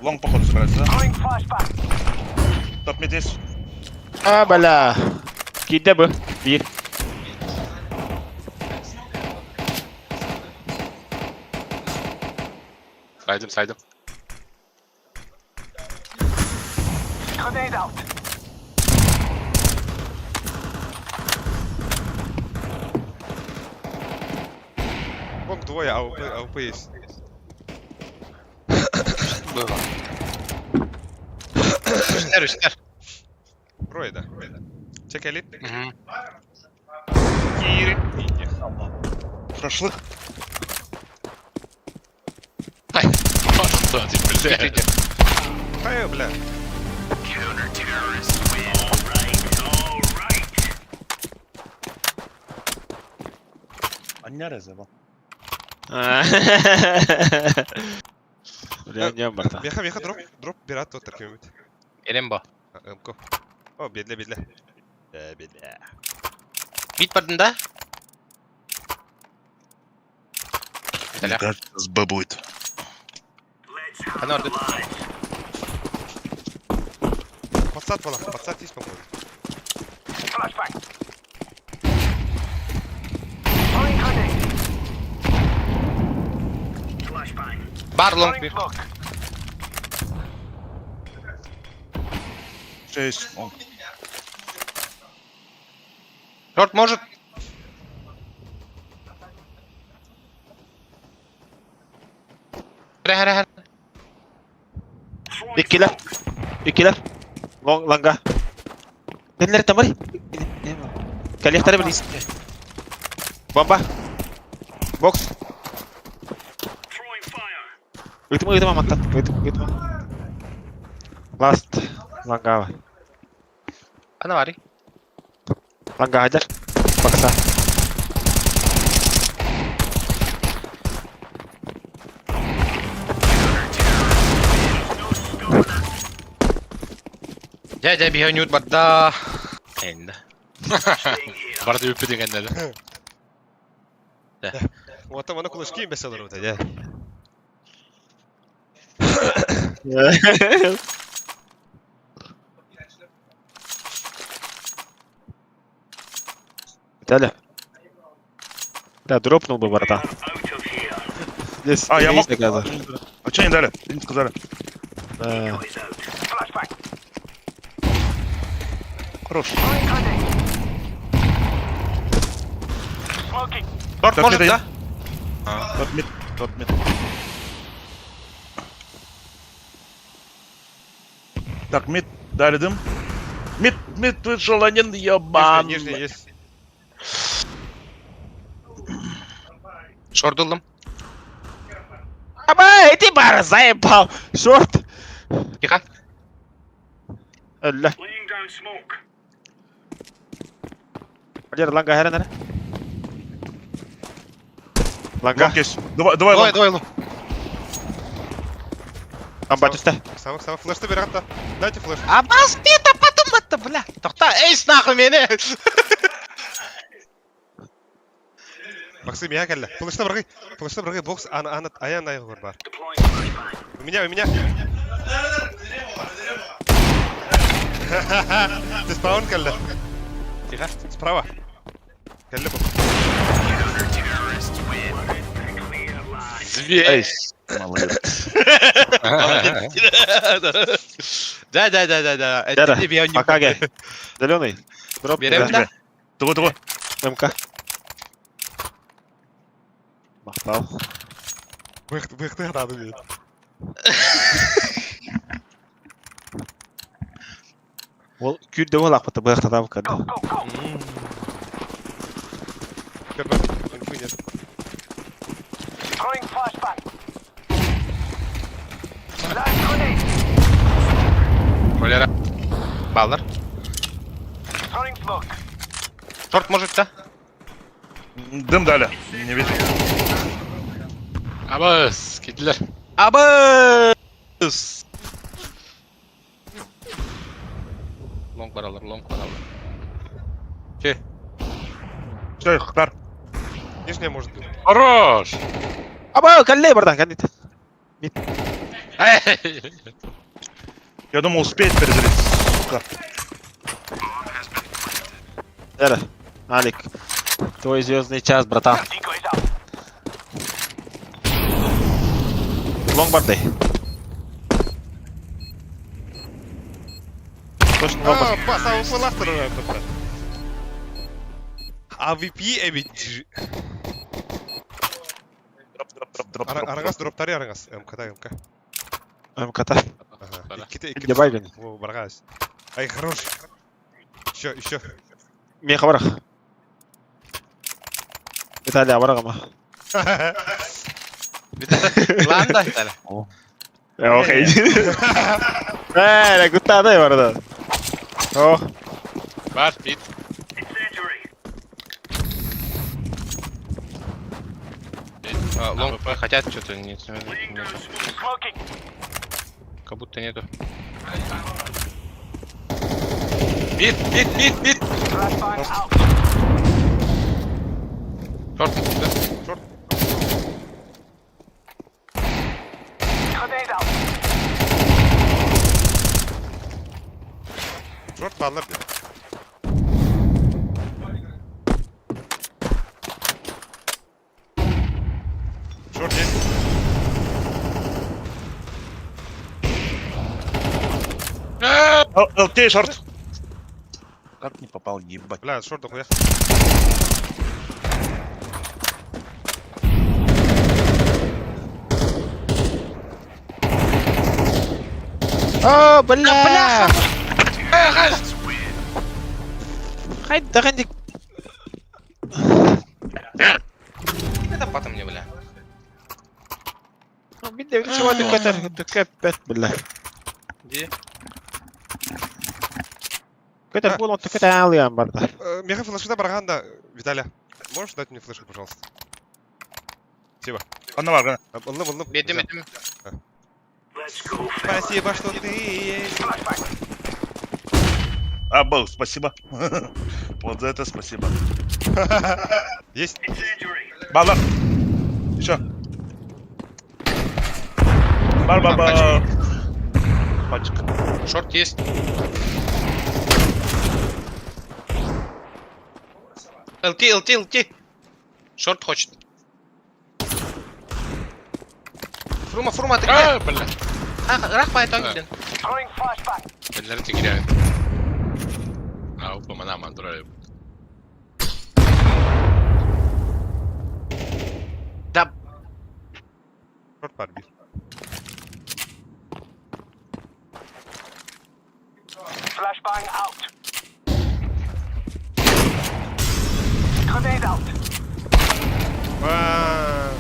Лонг походу собирается, да? Throwing flashbang. Топ мид есть. А, бля. Кидде бы. Bir. Сайдым. Grenade out. Бог двое, АВП есть. Было. Снер. Трое, да. Чек элит. Кири. Шашлык. Что ты, блядь? Хай, бля. А не резево. Бля, не барта. Меха, дроп, пират, вот таким вот. Ерембо. МК. О, бедля. Бедля. Мид падын, да? Мне кажется, с Б будет. Она ордит. Подсад была, подсад есть, по-моему. Flashbang. Throwing grenade. Flashbang. Бар лонг Throwing мид. smoke. Все есть. Лонг. Шорт может. Хре. İkiler. Langa. Neler tamari? Kalian tadi beli. Bomba. Box. Itu mah mantap. Itu mah. Last. Langa. Ana var. Langa hajar. Paksa. Дядя бігонют бада. Енді. Барды өппе дегенде да. Вот там она кулачки им беседовали, вот, да. Виталя. Да, дропнул бы братан. Здесь А, я мог... есть доказа. А А что не дали? Ты не сказали. Хорош. Торт Так, может, это да? Тот мид. Так, мид, дали дым. Мид вышел один, ёбан. Нижний есть. Шорт дулдым. Абай, ты бар, заебал! Шорт! Тихо. Ля. Подер, ланга, херен, херен. Ланга. Лонг есть. Давай, Двое, лу. Там батюсте. Самых флешты берет, да. Дайте флеш. Абас, это потом это, бля. Тохта, эйс нахуй меня. Максим, я келді. Флешты бірғай. Бокс, аян айғы бар. У меня. Ты спаун келді. Тихо. Справа. Келді бұл. Зверь. Эйс. Молодец. Да. Это тебе я не Макаге. Зеленый. Дроп. Берем, да? Того. МК. Махтал. Бықты ғадады бейді. Ол күрді ол ақпыты бұяқта табы кәді. Көрбі. Инфу нет. Валера. Баллар. Торт может, да? Дым дали. Не вижу. Абас. Кетілер. Абыс! Лонг баралар. Че? Все, Хтар. Нижняя может быть. Хорош. Аба, кәлле бардан, кәндет. Я думал, успеет перезарядить. Сука. Эра, Алик. Твой звездный час, братан. Лонгбарды. Точно лонгбарды. Самый флаш второй. AVP эмит. Дроп. Араңас дроптары араңас. МК. МКТ. Ага. Где Байден? О, баргас. Ай, хорош. Еще. Мен хабарах. Италия барагама. Ланда, Италия. Окей. Гутта да барда. О, Бар, бит. Лонг хотят что-то, нету. Как будто нету. Бит. Шорт, да? Шорт баллар. Шорт есть. Окей, шорт. Как не попал, ебать. Бля, шорт дохуя. О, бля. Хай дагандик. Это потом не, бля. Бидде чего ты капет, бля. Где? Көтер бұл онты көтер алыян барда. Меха флешта барганда, Виталя. Можешь дать мне флешку, пожалуйста? Спасибо. Одна варга. Улным. Бедем. Спасибо, что ты есть. Был, спасибо. Вот за это спасибо. Есть. Баллар. Еще. Бар. Пачка. Шорт есть. ЛТ. Шорт хочет. Фрума, ты А, где? бля. Рах по итогу, блин. Энергетик теряет. А, упоминам Андроид. Да, Short var bir. Vaa.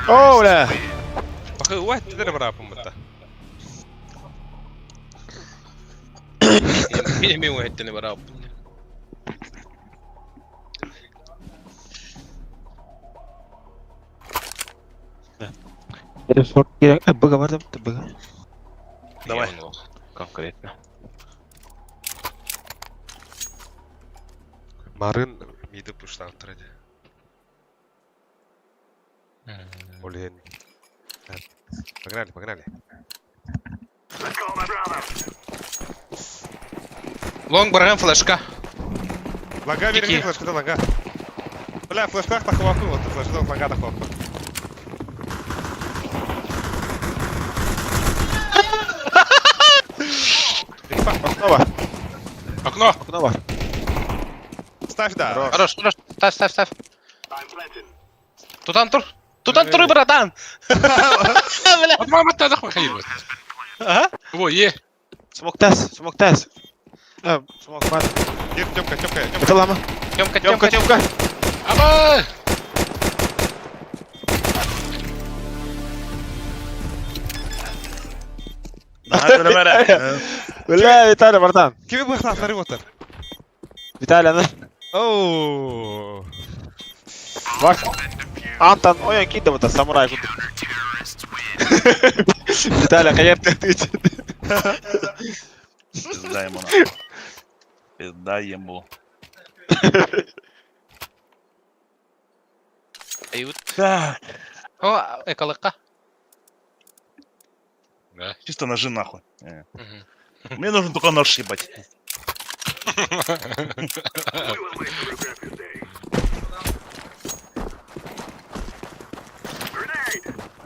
اوه لا Bakı واحد تدري براهم انت. Мин واحد تاني براب. شورت كده بقى برضه بقى Давай. конкретно Mарын midi push'tan turadi. Блин. Погнали. Лонг барган флешка. Лага Кики. верни флешку, да лага. Бля, флешках так хвату, вот флешку лага так хвату. снова Окно! снова Ставь, да. Хорош. Ставь. Тут антур, братан. Вот мама ты нахуй ходила. ага Во, е! смок тас смок пад Тёмка. это лама Тёмка Аба! لا Виталий братан Kimi bu hesapları otur? Виталий ana Oo. bak Антон oyun kiddi bu da samuray kudu Виталий hayat ettiği için Пизда ему нахуй. Пизда ему. Ают. Так, О, эколыка. Да. чисто ножи нахуй. Мне нужен только нож ебать.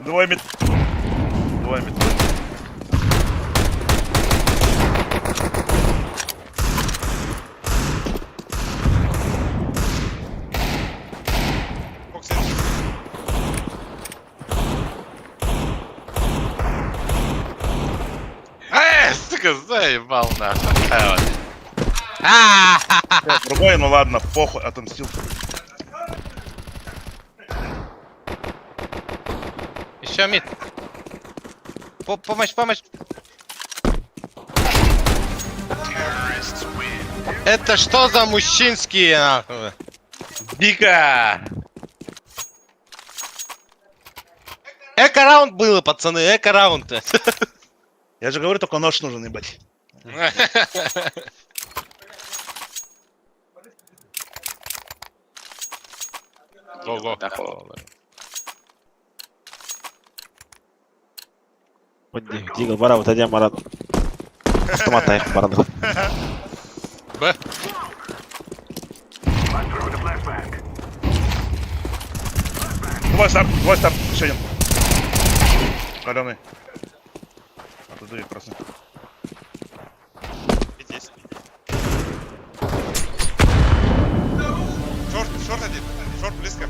Двое мет. Çok sen. Сука, заебал нахуй. Другой, ну ладно, похуй, отомстил. Еще мид. Помощь. Это что за мужчинские, нахуй? Дико! Эко-раунд было, пацаны, эко-раунд. Я же говорю, только нож нужен ебать. Го-го. Дигл бара вот один марат автомата их барады Б. Двое старт, еще один. Каленый. Оттуда и просто. Здесь. Шорт один. Шорт близко.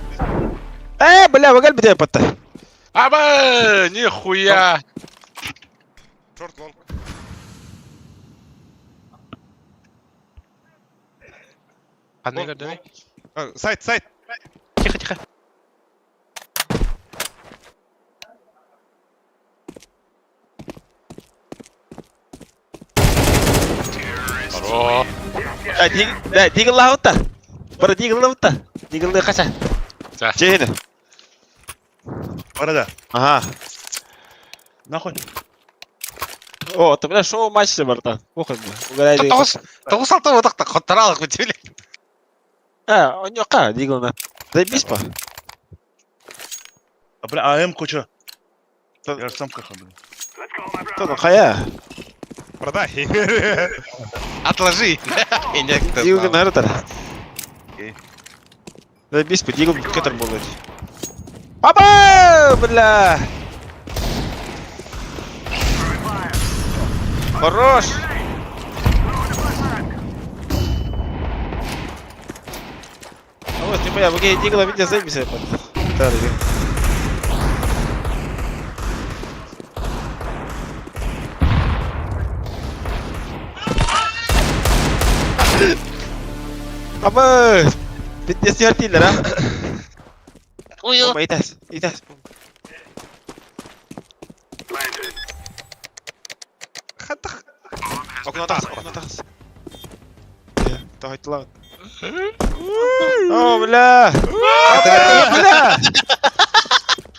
бля вагаль бдя патта Аба! Нихуя! Шорт лонг. Одну игру давай. Сайт. Тихо. Здорово! дигл лаутта бара дигл лаутта дигл каша Да. чехина Борода. ага Нахуй. о ты бля шоу матчта братан похуй бля угадай Тоғысал вот так хотаралық бітелі. он жоққа диглна заебись па А бля, а М-ку чё? Да. Я же сам каха, блин. кто хая Продай. Отложи. дигл наруто Окей. заебись па дигл кетер будет аба бля Хорош! А вот, не моя, вы Дигла меня займися. Так, Ama! Fitness niyo artiller ha? Uy, Bomba, itas. Itas. خدخ Okno takas, okno takas. Yeah, tahit lang. Oh, wala! Wala!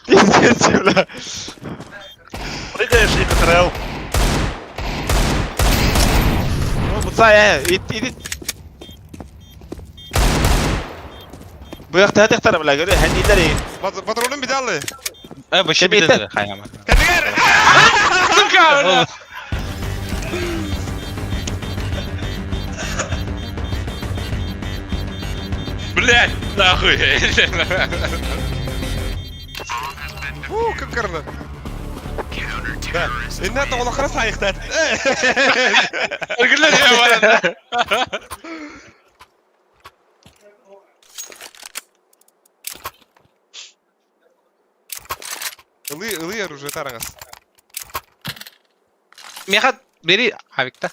Pinsensi wala. Прыгаешь и КТРЛ. Oh, butsaya. It. Bu yakta hadi wala gari handiler iyi. Patronum bir dallı. Başı bir de- Hayama. Kendi gel. Блять, нахуй. ككرنا. إنها تقول خلاص هيختات. قلت لك يا ولد. Ilıyar уже tarangас. Мехат, бери авикта.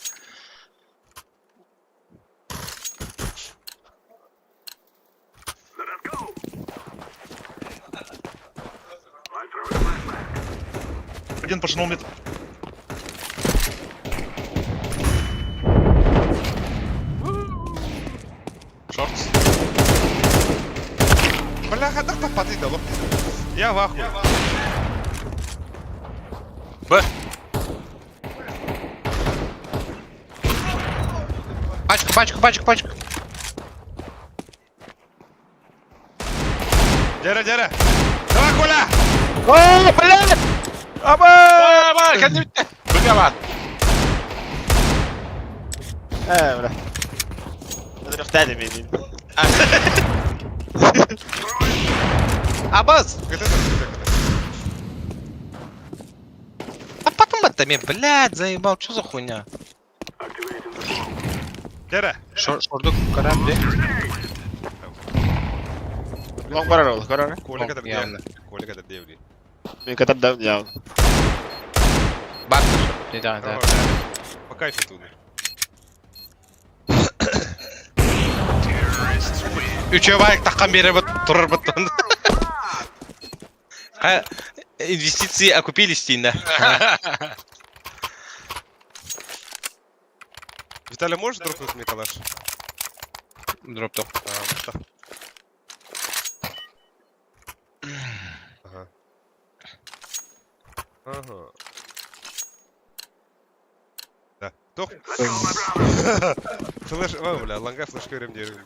Один пошел мид. Шорт. Бля, хадах тапати дало. Я в ахуе. Б. Пачка. Jere. Давай, Коля! Oh, блядь! Ama! Kendi bitti. Bıga var. Wala. Hadi naftali minin. Абаз! Где ты? А потом это мне, блядь, заебал, что за хуйня? Jere. Шордук корабль. Long barar oldu, karar. Коля kadar Yani. Коля kadar devli. Bir kadar da ya. Бак. Да. По кайфу тут. 3'e bayık takkan beri durur button. Ha, инвестиции окупились сильно. Виталий, можешь дропнуть мне калаш? Дроптал. Да. Ага. Да. Тох. Флэш, бля, ланга флэш көрем дерим.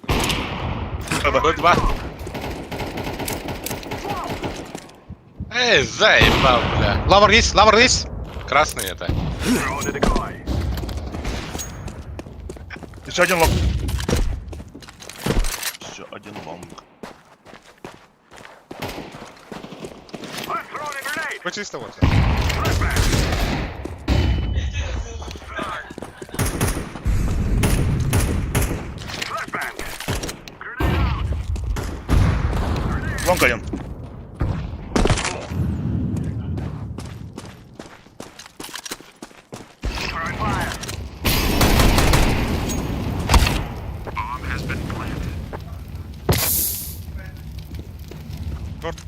Б2. Заебал, бля. Лавр есть. Красный это. Еще один лонг. Еще один лонг. Почисто вот. Лонг один. Шорт.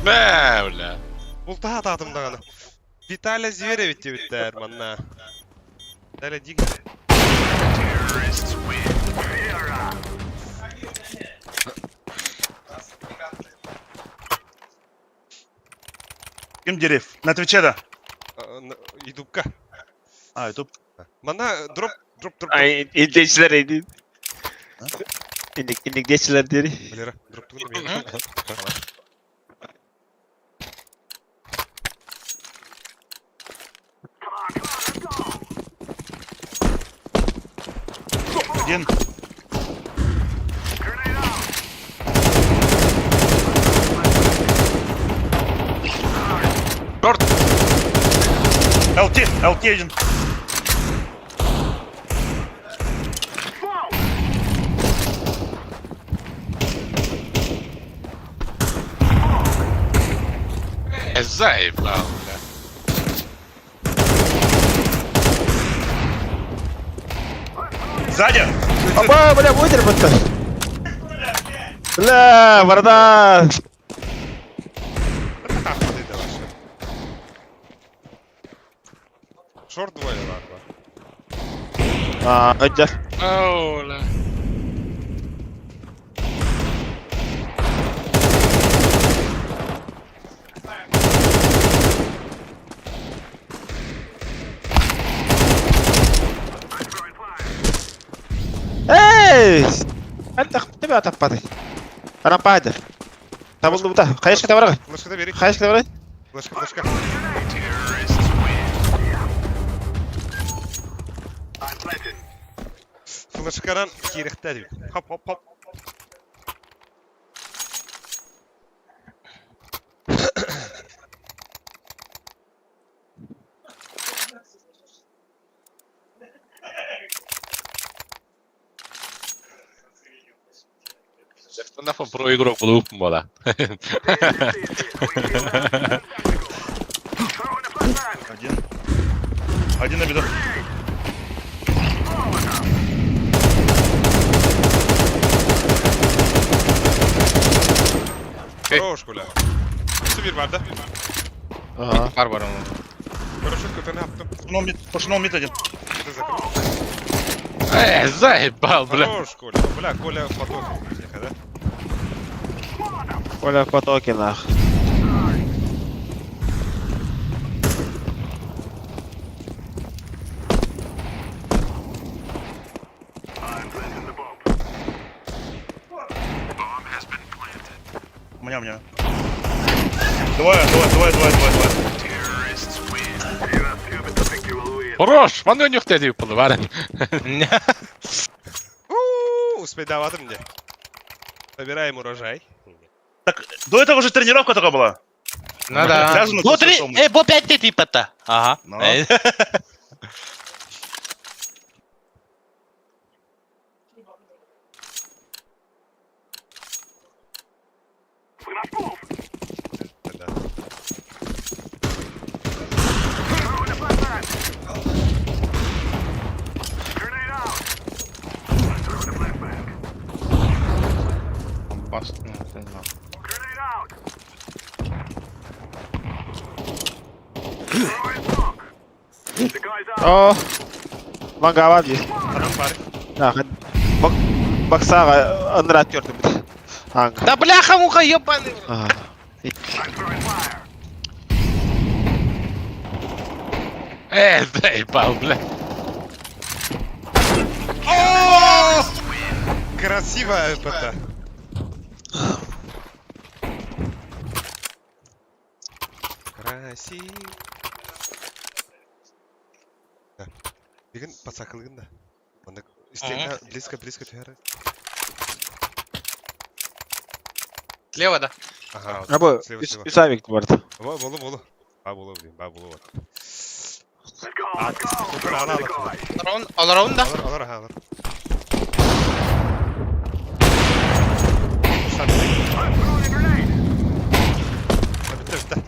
Бля. Булта атадым даганы. Виталий Зверевич биттер манна. Виталий Диг. Ким дерев? На Твиче, да? Ютубка. А, ютуб. Манна дроп. Ay, indekçiler indi. İndekçiler deri. Валера, дроп тугу мен. Один. LT один. Заебал, бля. Сзади. Опа, бля, вытерпаться. Бля, борода. Ха, ходи давай ще. Шорт двоє ладно. Гидя. Оу, бля. Эй! Anta, тебе атаппады. Анапады. Табылды бута. Қайышқа табарға. Флешкада бери. Қайышқа табарға. Флешка, флешка. Флешкадан кирихтә дип. Хоп, хоп, хоп. Нафон про игрок был упмода. Один. Один на беду. Хорош, Коля. Сибир vardı. Бар бар. Хорошо, kötü ne yaptım? Пошел мид один. Ты закрыл. Заебал, бля. Хорош, Коля. Бля, Коля в потоке. Тихо, да? Коля в потоке, нах. У меня. Двое. Хорош, вон у них теди упал, варен. Успей давать мне. Собираем урожай. Так, до этого уже тренировка только была. Ну да. Связано Бо с три, отцом. бо 5 типа-то. Ага. Ну. Да. О! Мага вади. Adam var. Нах. Баксаға ындыр аттерді біт. Анга. Да бляха-муха, ебаный. Заебал, бля. Красивая это. Красиво. Да. Деген пацакылгын да. Онда истекка близко түйәрі. Слева, да. Ага. Абы, Слева. Исавик барды. Болу. Ба болу дейм, ба болу бар. Супер ала. Алар, да. Алар, алар. Bitti.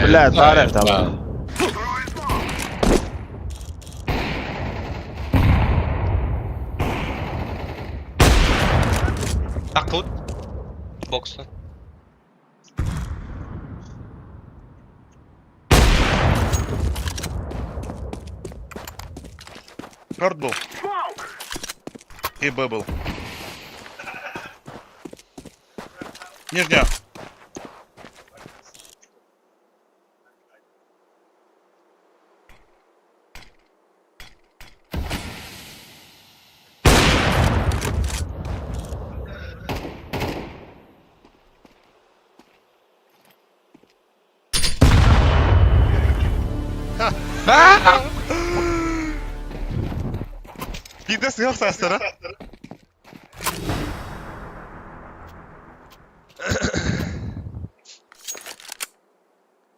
Бля, тарев там. Так, тут. Бокса. Шорт был. И Б был. Нижняя. Bir de silah sesleri.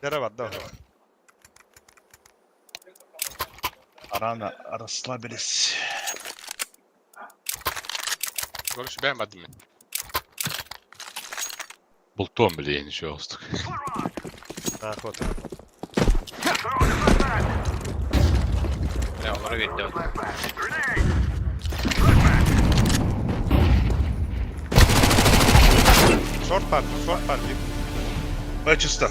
Nere var da? Rana, расслабились. Görüşü beğenmedim mi? Bultuğum bile yeni şey olsun. Ha, вот. Ya onlara gitti. Short var. Б чисто.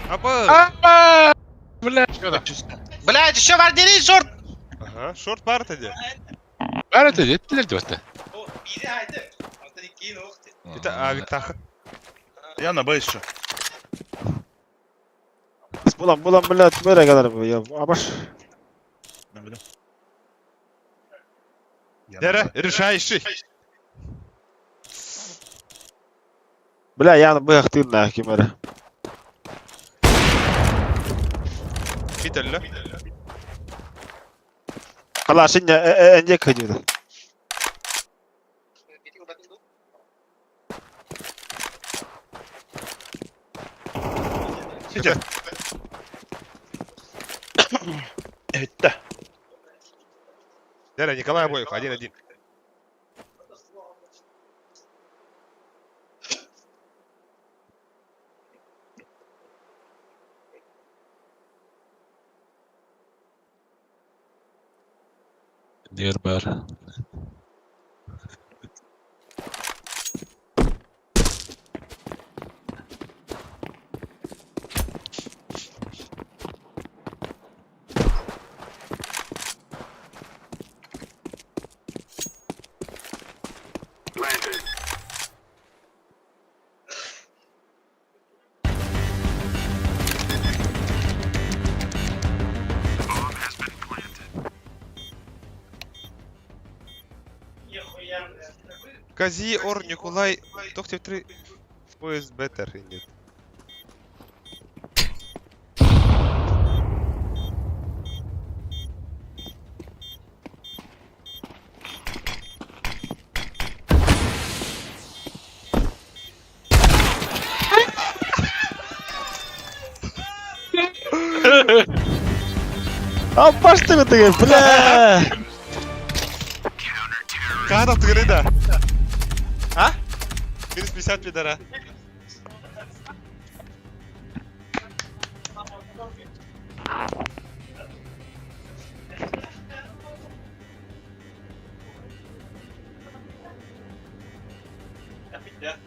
Apa? Блядь, еще var deli short. Aha, short var dedi. Evet dedi, ettiler diyor işte. Biri haydi. Alttan ikiyi ne oldu? Bir de abi takı. Я на Б еще. Bulan блядь, böyle kadar bu ya. Abaş. Не буду. Я на Nere? Б. Решающий. Bля, yani bu yaktın da kimere. Bir türlü. Kalasın ya, ence kıyıyordu. Сити. Это. Nere? Николай Обоев. 1-1. Diğer bar. Кази, Ор, Николай. Тохтев 3. Поезд бетер и нет. Abaş da götü bля. Как там ты да? А? Минус 50 пидора. Yeah.